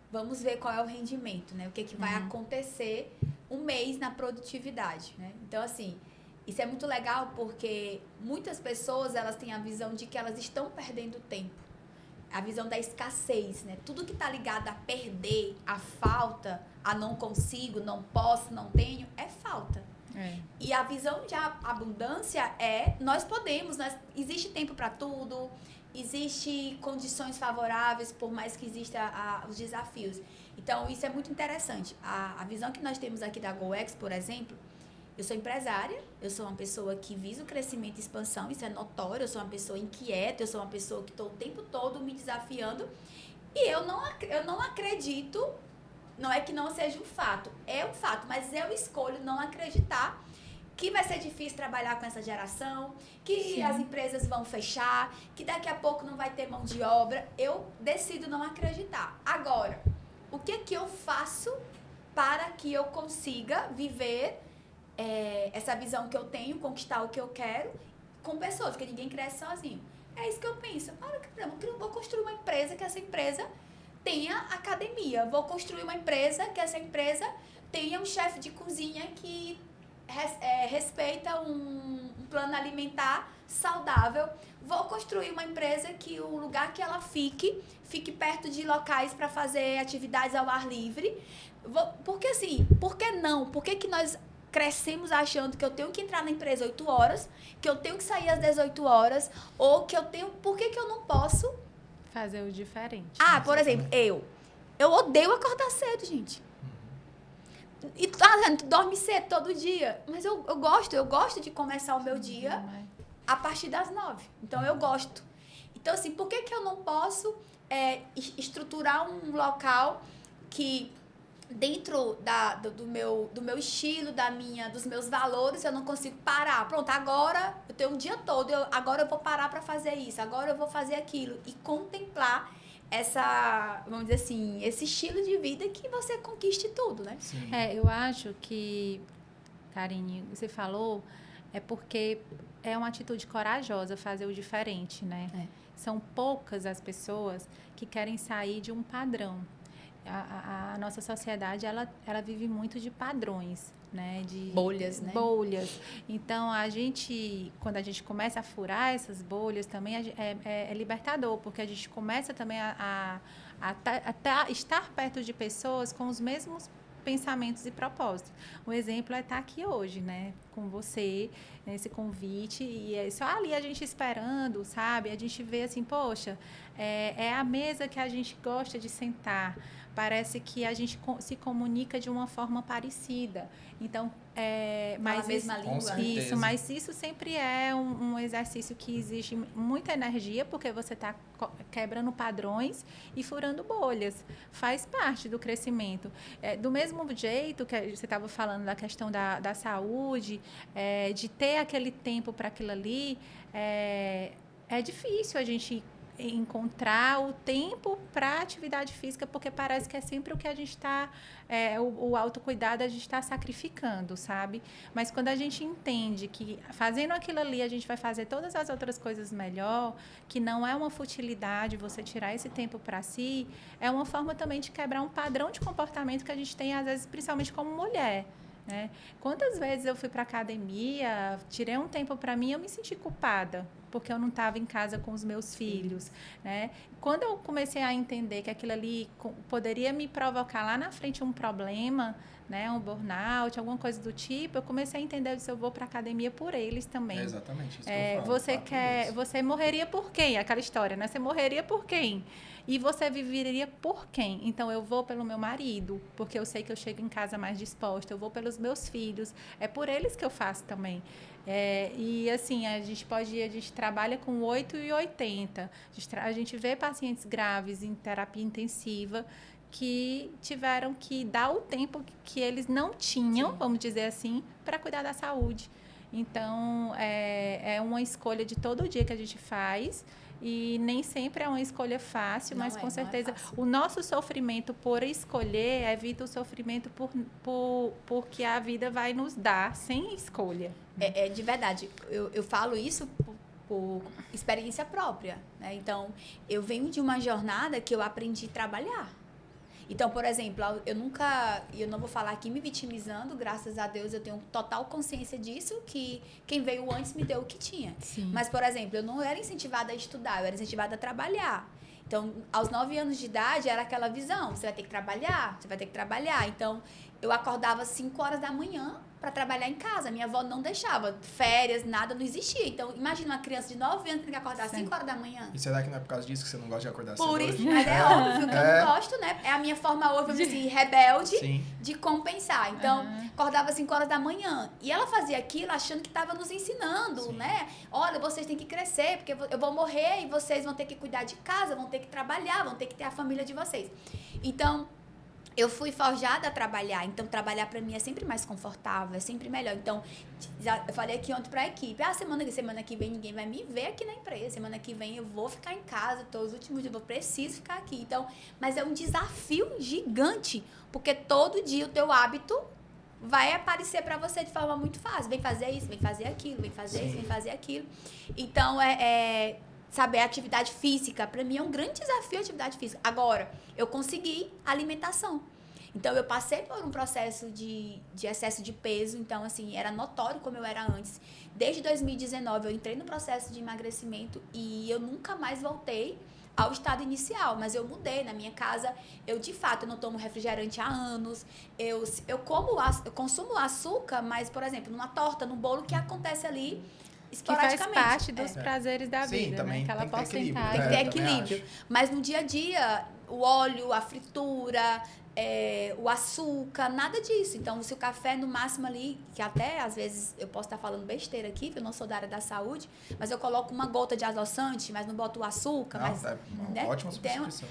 vamos ver qual é o rendimento, né? O que vai acontecer um mês na produtividade, né? Então, assim, isso é muito legal porque muitas pessoas, elas têm a visão de que elas estão perdendo tempo. A visão da escassez, né? Tudo que está ligado a perder, a falta, a não consigo, não posso, não tenho, é falta. E a visão de abundância nós podemos, existe tempo para tudo, existe condições favoráveis, por mais que existam os desafios. Então, isso é muito interessante. A visão que nós temos aqui da GoEx, por exemplo, eu sou empresária, eu sou uma pessoa que visa o crescimento e expansão, isso é notório, eu sou uma pessoa inquieta, eu sou uma pessoa que estou o tempo todo me desafiando, e eu não acredito. Não é que não seja um fato, é um fato, mas eu escolho não acreditar que vai ser difícil trabalhar com essa geração, que as empresas vão fechar, que daqui a pouco não vai ter mão de obra. Eu decido não acreditar. Agora, o que eu faço para que eu consiga viver essa visão que eu tenho, conquistar o que eu quero com pessoas, porque ninguém cresce sozinho. É isso que eu penso. Eu vou construir uma empresa, que essa empresa tenha academia. Vou construir uma empresa, que essa empresa tenha um chefe de cozinha que respeita um plano alimentar saudável. Vou construir uma empresa que o lugar que ela fique perto de locais para fazer atividades ao ar livre. Porque assim, por que não? Por que nós crescemos achando que eu tenho que entrar na empresa 8 horas, que eu tenho que sair às 18 horas, ou que eu tenho... Por que eu não posso... Fazer o diferente. Por exemplo, eu odeio acordar cedo, gente. E tu dorme cedo todo dia. Mas eu gosto de começar o meu dia a partir das 9. Então, eu gosto. Então, assim, por que eu não posso estruturar um local que, dentro do meu estilo, dos meus valores, eu não consigo parar? Pronto, agora eu tenho um dia todo, agora eu vou parar para fazer isso, agora eu vou fazer aquilo. E contemplar vamos dizer assim, esse estilo de vida que você conquiste tudo, né? Sim. Eu acho que, Karine, você falou, porque é uma atitude corajosa fazer o diferente, né? São poucas as pessoas que querem sair de um padrão. A nossa sociedade, ela vive muito de padrões, né? De bolhas, né? Bolhas. Então, quando a gente começa a furar essas bolhas, também é libertador, porque a gente começa também a estar perto de pessoas com os mesmos pensamentos e propósitos. Um exemplo é estar aqui hoje, né? Com você, nesse convite, e é só ali a gente esperando, sabe? A gente vê assim, poxa, é a mesa que a gente gosta de sentar. Parece que a gente se comunica de uma forma parecida. Então, mas a mesma língua. Isso, mas isso sempre é um exercício que exige muita energia, porque você está quebrando padrões e furando bolhas. Faz parte do crescimento. Do mesmo jeito que você estava falando da questão da saúde, de ter aquele tempo para aquilo ali, é difícil a gente encontrar o tempo para atividade física, porque parece que é sempre o que a gente está, o autocuidado a gente está sacrificando, sabe? Mas quando a gente entende que fazendo aquilo ali a gente vai fazer todas as outras coisas melhor, que não é uma futilidade você tirar esse tempo para si, é uma forma também de quebrar um padrão de comportamento que a gente tem, às vezes, principalmente como mulher. Né? Quantas vezes eu fui para a academia, tirei um tempo para mim, eu me senti culpada, porque eu não estava em casa com os meus filhos. Né? Quando eu comecei a entender que aquilo ali poderia me provocar lá na frente um problema, né, um burnout, alguma coisa do tipo, eu comecei a entender, eu disse, eu vou para a academia por eles também. É exatamente isso que eu falo. Você morreria por quem? Aquela história, né? Você morreria por quem? E você viveria por quem? Então, eu vou pelo meu marido, porque eu sei que eu chego em casa mais disposta. Eu vou pelos meus filhos. É por eles que eu faço também. E, assim, a gente trabalha com 8 e 80. A gente vê pacientes graves em terapia intensiva que tiveram que dar o tempo que eles não tinham, vamos dizer assim, para cuidar da saúde. Então, é uma escolha de todo dia que a gente faz. E nem sempre é uma escolha fácil, mas com certeza o nosso sofrimento por escolher evita o sofrimento porque a vida vai nos dar sem escolha. De verdade, eu falo isso por experiência própria, né? Então, eu venho de uma jornada que eu aprendi a trabalhar. Então, por exemplo, eu não vou falar aqui me vitimizando, graças a Deus eu tenho total consciência disso, que quem veio antes me deu o que tinha. Sim. Mas, por exemplo, eu não era incentivada a estudar, eu era incentivada a trabalhar. Então, aos 9 anos de idade, era aquela visão, você vai ter que trabalhar, você vai ter que trabalhar. Então, eu acordava às 5 horas da manhã para trabalhar em casa. Minha avó não deixava. Férias, nada, não existia. Então, imagina uma criança de 9 anos que tem que acordar às 5 horas da manhã. E será que não é por causa disso que você não gosta de acordar cedo? Por isso, mas é óbvio que eu não gosto, né? É a minha forma hoje, vamos dizer assim, rebelde de compensar. Então, acordava às 5 horas da manhã. E ela fazia aquilo achando que estava nos ensinando, né? Olha, vocês têm que crescer, porque eu vou morrer e vocês vão ter que cuidar de casa, vão ter que trabalhar, vão ter que ter a família de vocês. Então, eu fui forjada a trabalhar, então trabalhar para mim é sempre mais confortável, é sempre melhor. Então, eu falei aqui ontem para a equipe, semana que vem ninguém vai me ver aqui na empresa, semana que vem eu vou ficar em casa, todos os últimos dias eu preciso ficar aqui. Então, mas é um desafio gigante, porque todo dia o teu hábito vai aparecer para você de forma muito fácil. Vem fazer isso, vem fazer aquilo, vem fazer isso, vem fazer aquilo. Então, saber a atividade física, para mim é um grande desafio a atividade física. Agora, eu consegui alimentação. Então, eu passei por um processo de excesso de peso. Então, assim, era notório como eu era antes. Desde 2019, eu entrei no processo de emagrecimento e eu nunca mais voltei ao estado inicial. Mas eu mudei na minha casa. Eu, de fato, eu não tomo refrigerante há anos. Eu consumo açúcar, mas, por exemplo, numa torta, num bolo, que acontece ali que faz esporadicamente. parte dos prazeres da Sim, vida, também né? Aquela tem que ter equilíbrio, porcentagem. Tem que ter também equilíbrio. acho. Mas no dia a dia, o óleo, a fritura, o açúcar, nada disso. Então, se o café no máximo ali, que até às vezes eu posso estar falando besteira aqui, que eu não sou da área da saúde, mas eu coloco uma gota de adoçante, mas não boto o açúcar. Não, mas, é uma né? ótima Então, substituição.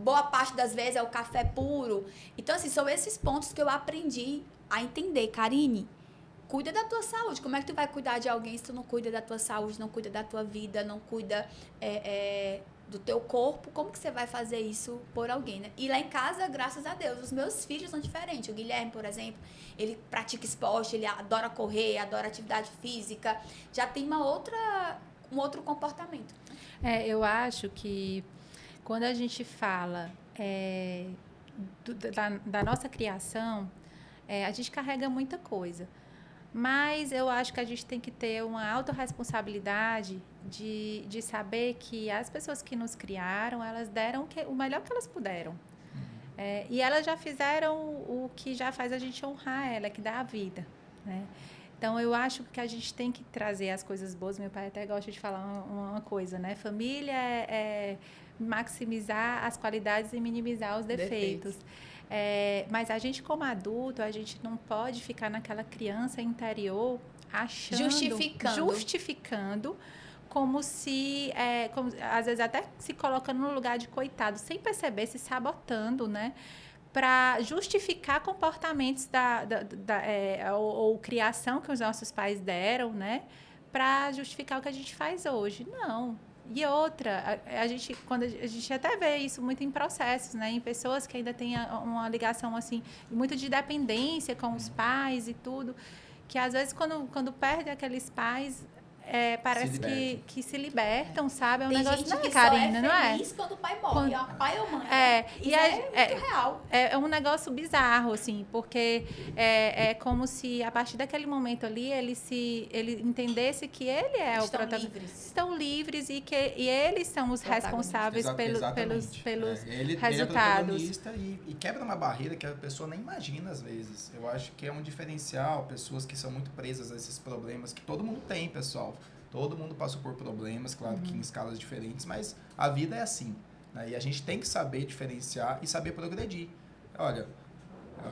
boa parte das vezes é o café puro. Então, assim, são esses pontos que eu aprendi a entender. Karine, cuida da tua saúde. Como é que tu vai cuidar de alguém se tu não cuida da tua saúde, não cuida da tua vida, não cuida do teu corpo? Como que você vai fazer isso por alguém, né? E lá em casa, graças a Deus, os meus filhos são diferentes. O Guilherme, por exemplo, ele pratica esporte, ele adora correr, adora atividade física. Já tem um outro comportamento. Eu acho que quando a gente fala da nossa criação, a gente carrega muita coisa. Mas eu acho que a gente tem que ter uma autorresponsabilidade de saber que as pessoas que nos criaram, elas deram o melhor que elas puderam. E elas já fizeram o que já faz a gente honrar ela, que dá a vida, né? Então, eu acho que a gente tem que trazer as coisas boas. Meu pai até gosta de falar uma coisa, né? Família é maximizar as qualidades e minimizar os defeitos. Mas a gente, como adulto, a gente não pode ficar naquela criança interior achando... Justificando como se... às vezes até se colocando no lugar de coitado, sem perceber, se sabotando, né? Para justificar comportamentos ou criação que os nossos pais deram, né? Para justificar o que a gente faz hoje. Não. E outra, a gente até vê isso muito em processos, né? Em pessoas que ainda têm uma ligação, assim, muito de dependência com os pais e tudo, que às vezes quando perdem aqueles pais, parece que se libertam, sabe? É um Tem negócio, gente não é, que Karina, só não é? feliz quando o pai morre, pai ou mãe. Isso é muito real. É um negócio bizarro, assim, porque é como se, a partir daquele momento ali, ele entendesse que ele é o protagonista. Estão livres e eles são os responsáveis pelos Ele resultados. Ele é protagonista e quebra uma barreira que a pessoa nem imagina, às vezes. Eu acho que é um diferencial, pessoas que são muito presas a esses problemas, que todo mundo tem, pessoal. Todo mundo passou por problemas, claro que em escalas diferentes, mas a vida é assim, né? E a gente tem que saber diferenciar e saber progredir. Olha,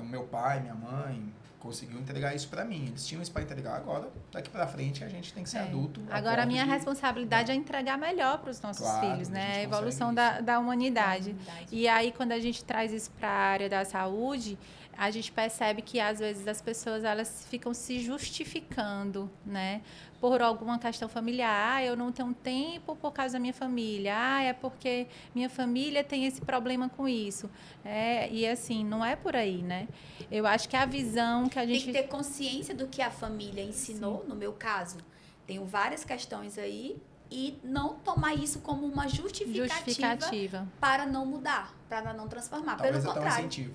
meu pai, minha mãe conseguiu entregar isso para mim. Eles tinham isso para entregar, agora daqui para frente a gente tem que ser adulto. Agora a minha responsabilidade é entregar melhor para os nossos filhos, né? A evolução da humanidade. E aí quando a gente traz isso para a área da saúde, a gente percebe que às vezes as pessoas elas ficam se justificando, né? Por alguma questão familiar, eu não tenho tempo por causa da minha família, é porque minha família tem esse problema com isso. E assim, não é por aí, né? Eu acho que a visão que a gente... Tem que ter consciência do que a família ensinou, no meu caso. Tenho várias questões aí, e não tomar isso como uma justificativa para não mudar, para não transformar. Talvez pelo contrário. Um incentivo.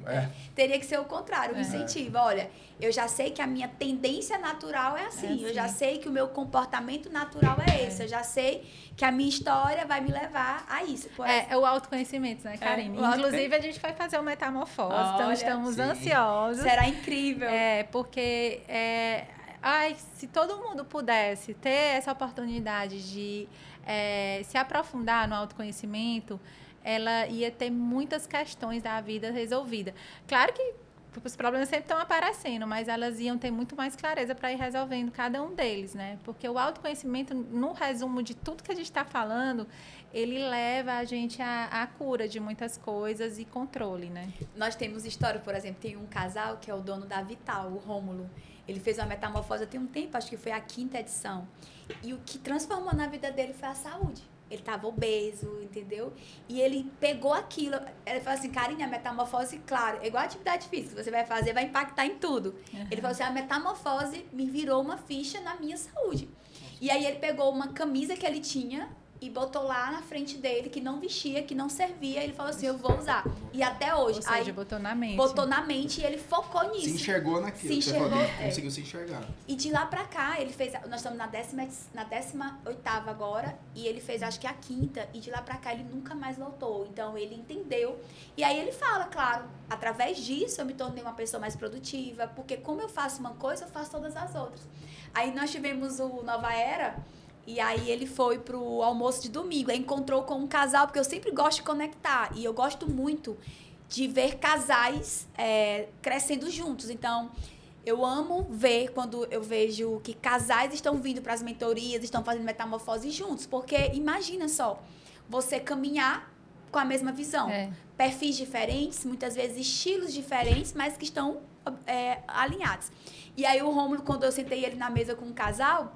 Teria que ser o contrário, um incentivo. Olha, eu já sei que a minha tendência natural é assim. Eu já sei que o meu comportamento natural é esse. Eu já sei que a minha história vai me levar a isso. É o autoconhecimento, né, Karine? Inclusive, a gente vai fazer uma metamorfose. Então, estamos ansiosos. Será incrível. Porque... se todo mundo pudesse ter essa oportunidade de se aprofundar no autoconhecimento, ela ia ter muitas questões da vida resolvidas. Claro que os problemas sempre estão aparecendo, mas elas iam ter muito mais clareza para ir resolvendo cada um deles, né? Porque o autoconhecimento, no resumo de tudo que a gente está falando, ele leva a gente à cura de muitas coisas e controle, né? Nós temos história, por exemplo, tem um casal que é o dono da Vital, o Rômulo. Ele fez uma metamorfose tem um tempo, acho que foi a 5ª edição. E o que transformou na vida dele foi a saúde. Ele estava obeso, entendeu? E ele pegou aquilo. Ele falou assim, Karine, a metamorfose, claro, é igual a atividade física, você vai fazer, vai impactar em tudo. Ele falou assim, a metamorfose me virou uma ficha na minha saúde. E aí ele pegou uma camisa que ele tinha, e botou lá na frente dele, que não vestia, que não servia. Ele falou assim, eu vou usar. E até hoje. Ou seja, aí, botou na mente. Botou na mente e ele focou nisso. Se enxergou naquilo. Se enxergou, conseguiu se enxergar. E de lá pra cá, ele fez... Nós estamos na 18ª agora, e ele fez, acho que a 5ª, e de lá pra cá ele nunca mais voltou. Então, ele entendeu. E aí ele fala, claro, através disso eu me tornei uma pessoa mais produtiva, porque como eu faço uma coisa, eu faço todas as outras. Aí nós tivemos o Nova Era, e aí ele foi pro almoço de domingo, aí encontrou com um casal, porque eu sempre gosto de conectar, e eu gosto muito de ver casais crescendo juntos. Então, eu amo ver quando eu vejo que casais estão vindo para as mentorias, estão fazendo metamorfose juntos, porque imagina só, você caminhar com a mesma visão. Perfis diferentes, muitas vezes estilos diferentes, mas que estão alinhados. E aí o Rômulo, quando eu sentei ele na mesa com um casal,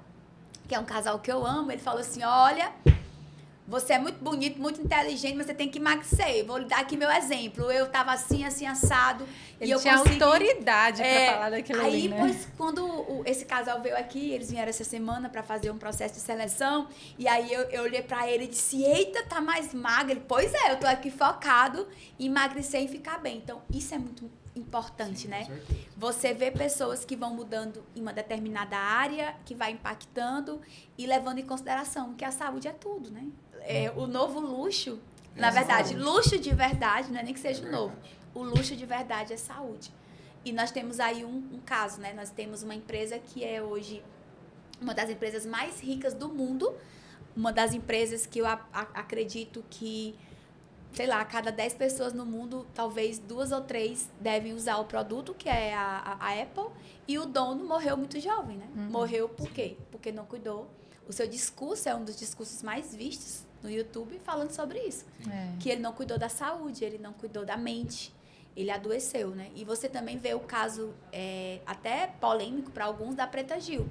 que é um casal que eu amo, ele falou assim, olha, você é muito bonito, muito inteligente, mas você tem que emagrecer. Vou lhe dar aqui meu exemplo. Eu tava assim, assim, assado. Ele e eu tinha consegui... autoridade para falar daquilo aí, ali, né? Pois, quando esse casal veio aqui, eles vieram essa semana para fazer um processo de seleção, e aí eu olhei para ele e disse, eita, tá mais magra. Ele, pois é, eu tô aqui focado em emagrecer e ficar bem. Então, isso é muito importante, sim, né? Você vê pessoas que vão mudando em uma determinada área, que vai impactando e levando em consideração que a saúde é tudo, né? O novo luxo, na verdade, luxo de verdade, não é nem que seja novo. O luxo de verdade é saúde. E nós temos aí um caso, né? Nós temos uma empresa que é hoje uma das empresas mais ricas do mundo, uma das empresas que eu acredito que, sei lá, a cada 10 pessoas no mundo, talvez 2 ou 3 devem usar o produto, que é a Apple, e o dono morreu muito jovem, né? Morreu por quê? Porque não cuidou. O seu discurso é um dos discursos mais vistos no YouTube falando sobre isso. Que ele não cuidou da saúde, ele não cuidou da mente, ele adoeceu, né? E você também vê o caso até polêmico para alguns da Preta Gil.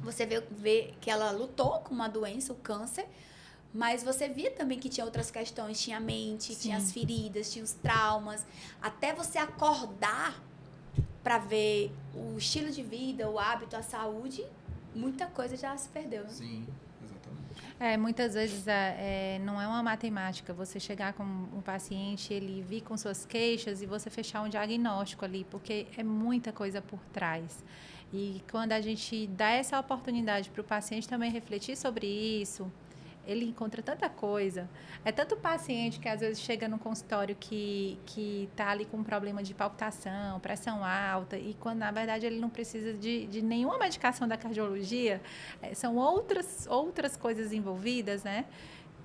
Você vê que ela lutou com uma doença, o câncer, mas você via também que tinha outras questões, tinha a mente, tinha as feridas, tinha os traumas. Até você acordar para ver o estilo de vida, o hábito, a saúde, muita coisa já se perdeu, né? Sim, exatamente. Muitas vezes não é uma matemática você chegar com um paciente, ele vir com suas queixas e você fechar um diagnóstico ali, porque é muita coisa por trás. E quando a gente dá essa oportunidade para o paciente também refletir sobre isso, ele encontra tanta coisa. É tanto paciente que às vezes chega no consultório que está ali com um problema de palpitação, pressão alta, e quando na verdade ele não precisa de nenhuma medicação da cardiologia, são outras coisas envolvidas, né?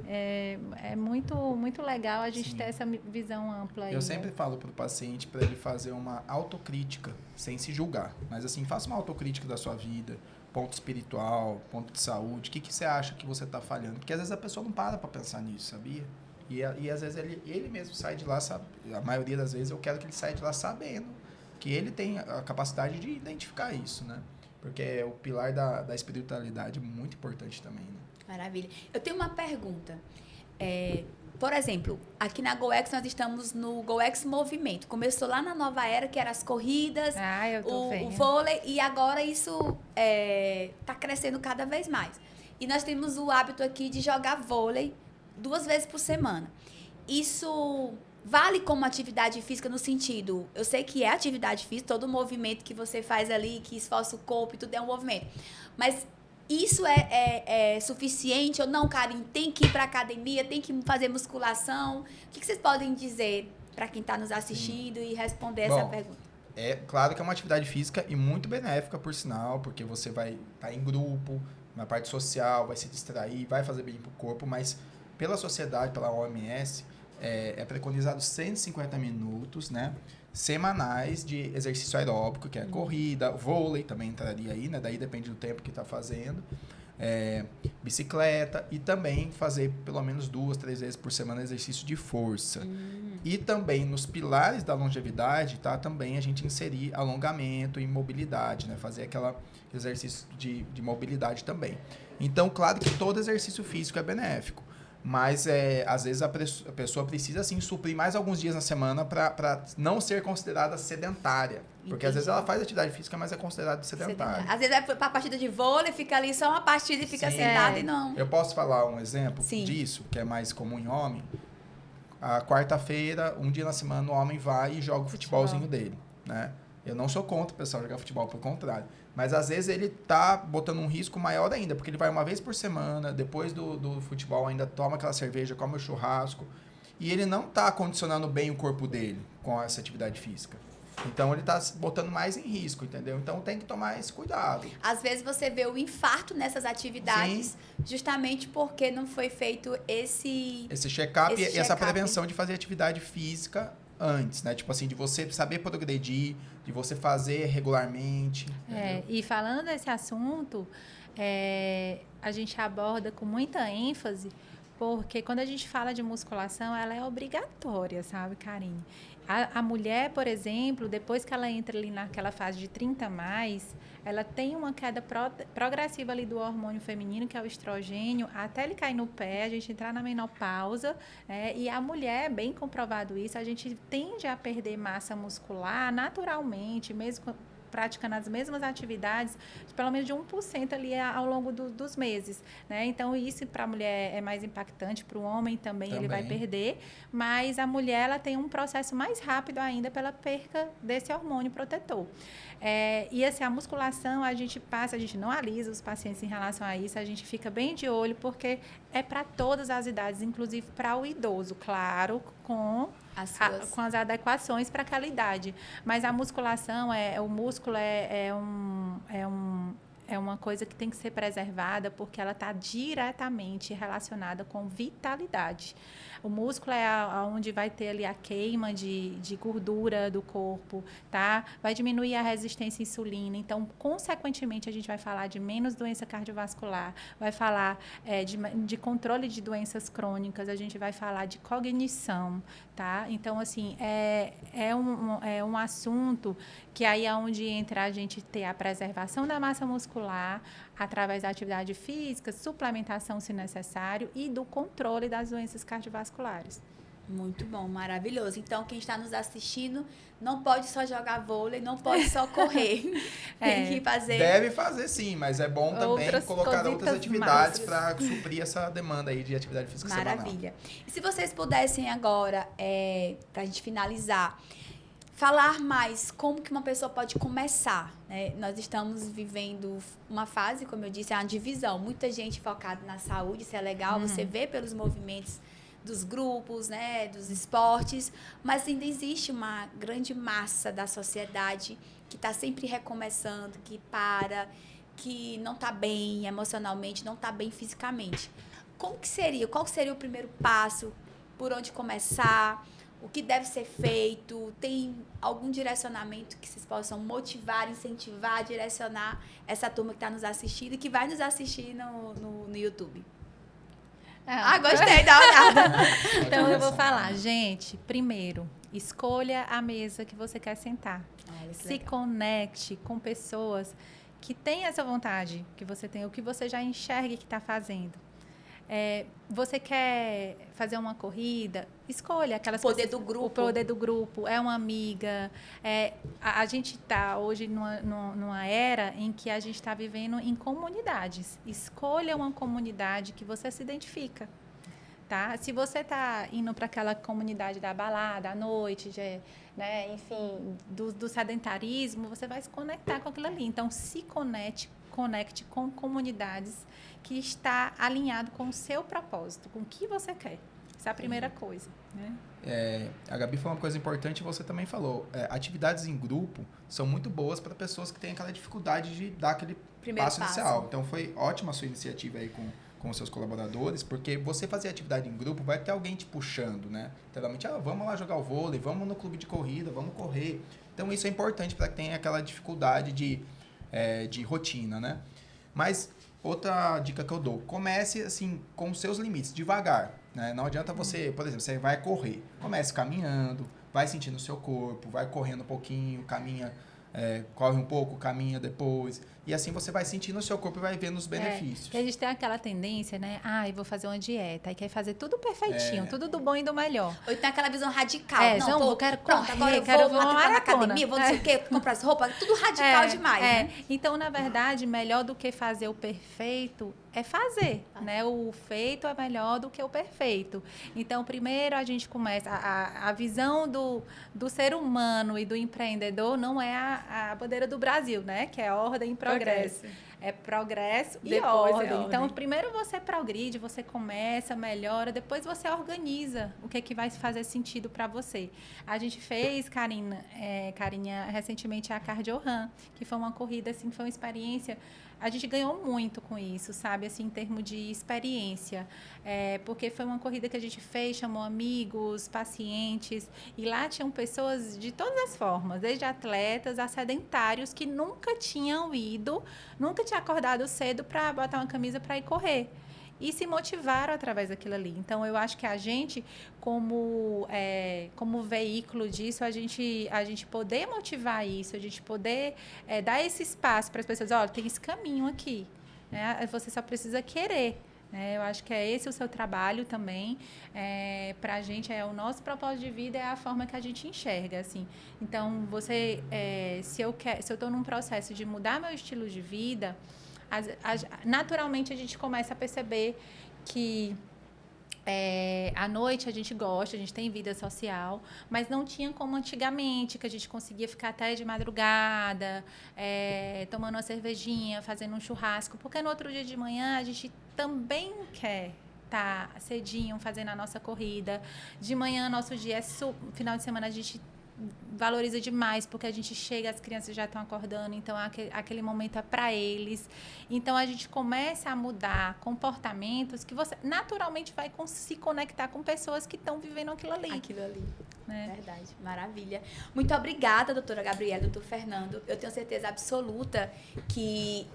É muito, muito legal a gente ter essa visão ampla aí. Eu sempre falo para o paciente para ele fazer uma autocrítica, sem se julgar. Mas assim, faça uma autocrítica da sua vida, ponto espiritual, ponto de saúde, o que você acha que você está falhando? Porque às vezes a pessoa não para pensar nisso, sabia? E às vezes ele mesmo sai de lá, sabe? A maioria das vezes eu quero que ele saia de lá sabendo que ele tem a capacidade de identificar isso, né? Porque o pilar da espiritualidade é muito importante também, né? Maravilha. Eu tenho uma pergunta. Por exemplo, aqui na GoEx nós estamos no GoEx Movimento. Começou lá na Nova Era, que eram as corridas, o vôlei, e agora isso está crescendo cada vez mais. E nós temos o hábito aqui de jogar vôlei 2 vezes por semana. Isso vale como atividade física no sentido, eu sei que é atividade física, todo o movimento que você faz ali, que esforça o corpo e tudo é um movimento. Mas isso é suficiente ou não, Karine? Tem que ir para academia, tem que fazer musculação? O que vocês podem dizer para quem está nos assistindo e responder essa pergunta? É claro que é uma atividade física e muito benéfica, por sinal, porque você vai estar em grupo, na parte social, vai se distrair, vai fazer bem para o corpo, mas pela sociedade, pela OMS, é preconizado 150 minutos, né? Semanais de exercício aeróbico, que é corrida, vôlei também entraria aí, né? Daí depende do tempo que está fazendo. Bicicleta e também fazer pelo menos 2, 3 vezes por semana exercício de força. E também nos pilares da longevidade, tá? Também a gente inserir alongamento e mobilidade, né? Fazer aquele exercício de mobilidade também. Então, claro que todo exercício físico é benéfico. Mas, às vezes, a pessoa precisa, assim, suprir mais alguns dias na semana para não ser considerada sedentária. Porque, às vezes, ela faz atividade física, mas é considerada sedentária. Às vezes, vai pra partida de vôlei, fica ali só uma partida e fica sentada e não... Eu posso falar um exemplo Sim. disso, que é mais comum em homem? A quarta-feira, um dia na semana, o homem vai e joga o futebolzinho dele, né? Eu não sou contra o pessoal jogar futebol, pelo contrário. Mas, às vezes, ele tá botando um risco maior ainda, porque ele vai uma vez por semana, depois do futebol ainda toma aquela cerveja, come o churrasco, e ele não tá condicionando bem o corpo dele com essa atividade física. Então, ele tá botando mais em risco, entendeu? Então, tem que tomar esse cuidado. Às vezes, você vê o infarto nessas atividades, Sim. Justamente porque não foi feito esse check-up e essa check-up. prevenção de fazer atividade física antes, né? Tipo assim, de você saber progredir, de você fazer regularmente. E falando desse assunto, a gente aborda com muita ênfase, porque quando a gente fala de musculação, ela é obrigatória, sabe, Karine? A mulher, por exemplo, depois que ela entra ali naquela fase de 30 mais, ela tem uma queda progressiva ali do hormônio feminino, que é o estrogênio, até ele cair no pé, a gente entrar na menopausa, e a mulher, bem comprovado isso, a gente tende a perder massa muscular naturalmente, mesmo praticando as mesmas atividades, pelo menos de 1% ali ao longo dos meses, né? Então, isso para a mulher é mais impactante, para o homem também ele vai perder, mas a mulher ela tem um processo mais rápido ainda pela perca desse hormônio protetor. E assim, a musculação, a gente não alisa os pacientes em relação a isso, a gente fica bem de olho, porque é para todas as idades, inclusive para o idoso, claro, com as adequações para aquela idade. Mas a musculação, o músculo é uma coisa que tem que ser preservada, porque ela está diretamente relacionada com vitalidade. O músculo é onde vai ter ali a queima de gordura do corpo, tá? Vai diminuir a resistência à insulina. Então, consequentemente, a gente vai falar de menos doença cardiovascular, vai falar de controle de doenças crônicas, a gente vai falar de cognição, tá? Então, assim, é um assunto que aí é onde entra a gente ter a preservação da massa muscular através da atividade física, suplementação se necessário e do controle das doenças cardiovasculares. Muito bom, maravilhoso. Então, quem está nos assistindo não pode só jogar vôlei, não pode só correr. Tem que fazer... Deve fazer sim, mas é bom também colocar outras atividades para suprir essa demanda aí de atividade física semanal. Maravilha. E se vocês pudessem agora, para a gente finalizar, falar mais como que uma pessoa pode começar, né? Nós estamos vivendo uma fase, como eu disse, é uma divisão. Muita gente focada na saúde, isso é legal, você vê pelos movimentos dos grupos, né, dos esportes, mas ainda existe uma grande massa da sociedade que está sempre recomeçando, que que não está bem emocionalmente, não está bem fisicamente. Qual seria o primeiro passo? Por onde começar? O que deve ser feito? Tem algum direcionamento que vocês possam motivar, incentivar, direcionar essa turma que está nos assistindo e que vai nos assistir no YouTube? Gostei, dá uma olhada. Então, eu vou falar. Gente, primeiro, escolha a mesa que você quer sentar. Se conecte com pessoas que têm essa vontade que você tem, o que você já enxergue que está fazendo. Você quer fazer uma corrida? Escolha aquelas pessoas. O poder do grupo. É uma amiga. A gente está hoje numa era em que a gente está vivendo em comunidades. Escolha uma comunidade que você se identifica. Tá? Se você está indo para aquela comunidade da balada à noite, né, enfim, do sedentarismo, você vai se conectar com aquilo ali. Então, se conecte com comunidades que está alinhado com o seu propósito, com o que você quer. Essa é a primeira coisa, né? A Gabi falou uma coisa importante e você também falou. Atividades em grupo são muito boas para pessoas que têm aquela dificuldade de dar aquele passo inicial. Então, foi ótima a sua iniciativa aí com os seus colaboradores, porque você fazer atividade em grupo, vai ter alguém te puxando, né? Geralmente, vamos lá jogar o vôlei, vamos no clube de corrida, vamos correr. Então, isso é importante para quem tem aquela dificuldade de rotina, né? Mas outra dica que eu dou, comece assim com os seus limites, devagar, né? Não adianta você, por exemplo, você vai correr, comece caminhando, vai sentindo o seu corpo, vai correndo um pouquinho, caminha corre um pouco, caminha depois. E assim você vai sentindo o seu corpo e vai vendo os benefícios. Que a gente tem aquela tendência, né? Eu vou fazer uma dieta. Aí quer fazer tudo perfeitinho, tudo do bom e do melhor. Ou tem aquela visão radical. Não, eu quero correr, agora eu quero vou na academia, vou não sei o quê, comprar essa roupa. Tudo radical demais, né? Então, na verdade, melhor do que fazer o perfeito é fazer, né? O feito é melhor do que o perfeito. Então, primeiro a gente começa... A visão do ser humano e do empreendedor não é a bandeira do Brasil, né? Que é ordem e progresso. É progresso e ordem. Então, primeiro você progride, você começa, melhora, depois você organiza o que vai fazer sentido para você. A gente fez, Carinha, recentemente a Cardio Run, que foi uma corrida, assim, foi uma experiência... A gente ganhou muito com isso, sabe? Assim, em termos de experiência. Porque foi uma corrida que a gente fez, chamou amigos, pacientes. E lá tinham pessoas de todas as formas. Desde atletas a sedentários que nunca tinham ido, nunca tinham acordado cedo para botar uma camisa para ir correr. E se motivaram através daquilo ali. Então, eu acho que a gente, como veículo disso, a gente poder motivar isso, a gente poder dar esse espaço para as pessoas, olha, tem esse caminho aqui, né? Você só precisa querer. Eu acho que é esse o seu trabalho também. Para a gente, o nosso propósito de vida é a forma que a gente enxerga. Assim. Então, se eu estou num processo de mudar meu estilo de vida... naturalmente a gente começa a perceber que à noite a gente gosta, a gente tem vida social, mas não tinha como antigamente, que a gente conseguia ficar até de madrugada, tomando uma cervejinha, fazendo um churrasco, porque no outro dia de manhã a gente também quer estar cedinho fazendo a nossa corrida. De manhã, nosso dia final de semana a gente valoriza demais, porque a gente chega, as crianças já estão acordando, então aquele momento é para eles. Então, a gente começa a mudar comportamentos que você naturalmente vai se conectar com pessoas que estão vivendo aquilo ali. Né? Verdade, maravilha. Muito obrigada, doutora Gabriela, doutor Fernando. Eu tenho certeza absoluta que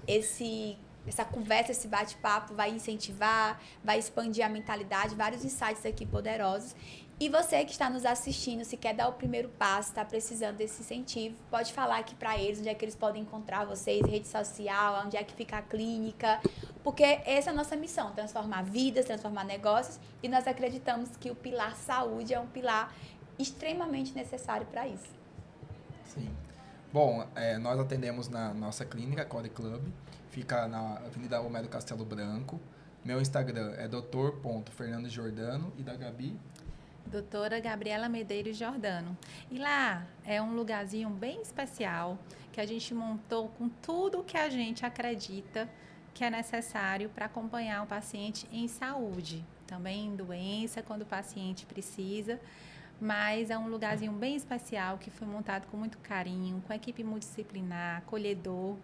essa conversa, esse bate-papo vai incentivar, vai expandir a mentalidade, vários insights aqui poderosos. E você que está nos assistindo, se quer dar o primeiro passo, está precisando desse incentivo, pode falar aqui para eles onde é que eles podem encontrar vocês, rede social, onde é que fica a clínica, porque essa é a nossa missão, transformar vidas, transformar negócios, e nós acreditamos que o pilar saúde é um pilar extremamente necessário para isso. Sim. Bom, nós atendemos na nossa clínica, Core Club, fica na Avenida Homero Castelo Branco. Meu Instagram é dr.fernandojordano e da Gabi... Doutora Gabriela Medeiros Jordano. E lá é um lugarzinho bem especial que a gente montou com tudo que a gente acredita que é necessário para acompanhar o paciente em saúde. Também em doença, quando o paciente precisa. Mas é um lugarzinho bem especial que foi montado com muito carinho, com equipe multidisciplinar, acolhedor.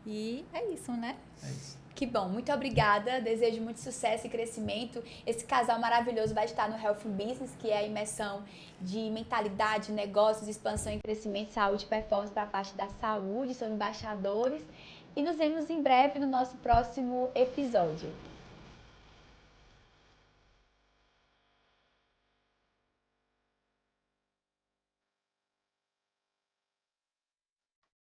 E é isso, né? É isso. Que bom, muito obrigada, desejo muito sucesso e crescimento. Esse casal maravilhoso vai estar no Health Business, que é a imersão de mentalidade, negócios, expansão e crescimento, saúde e performance para a parte da saúde, são embaixadores. E nos vemos em breve no nosso próximo episódio.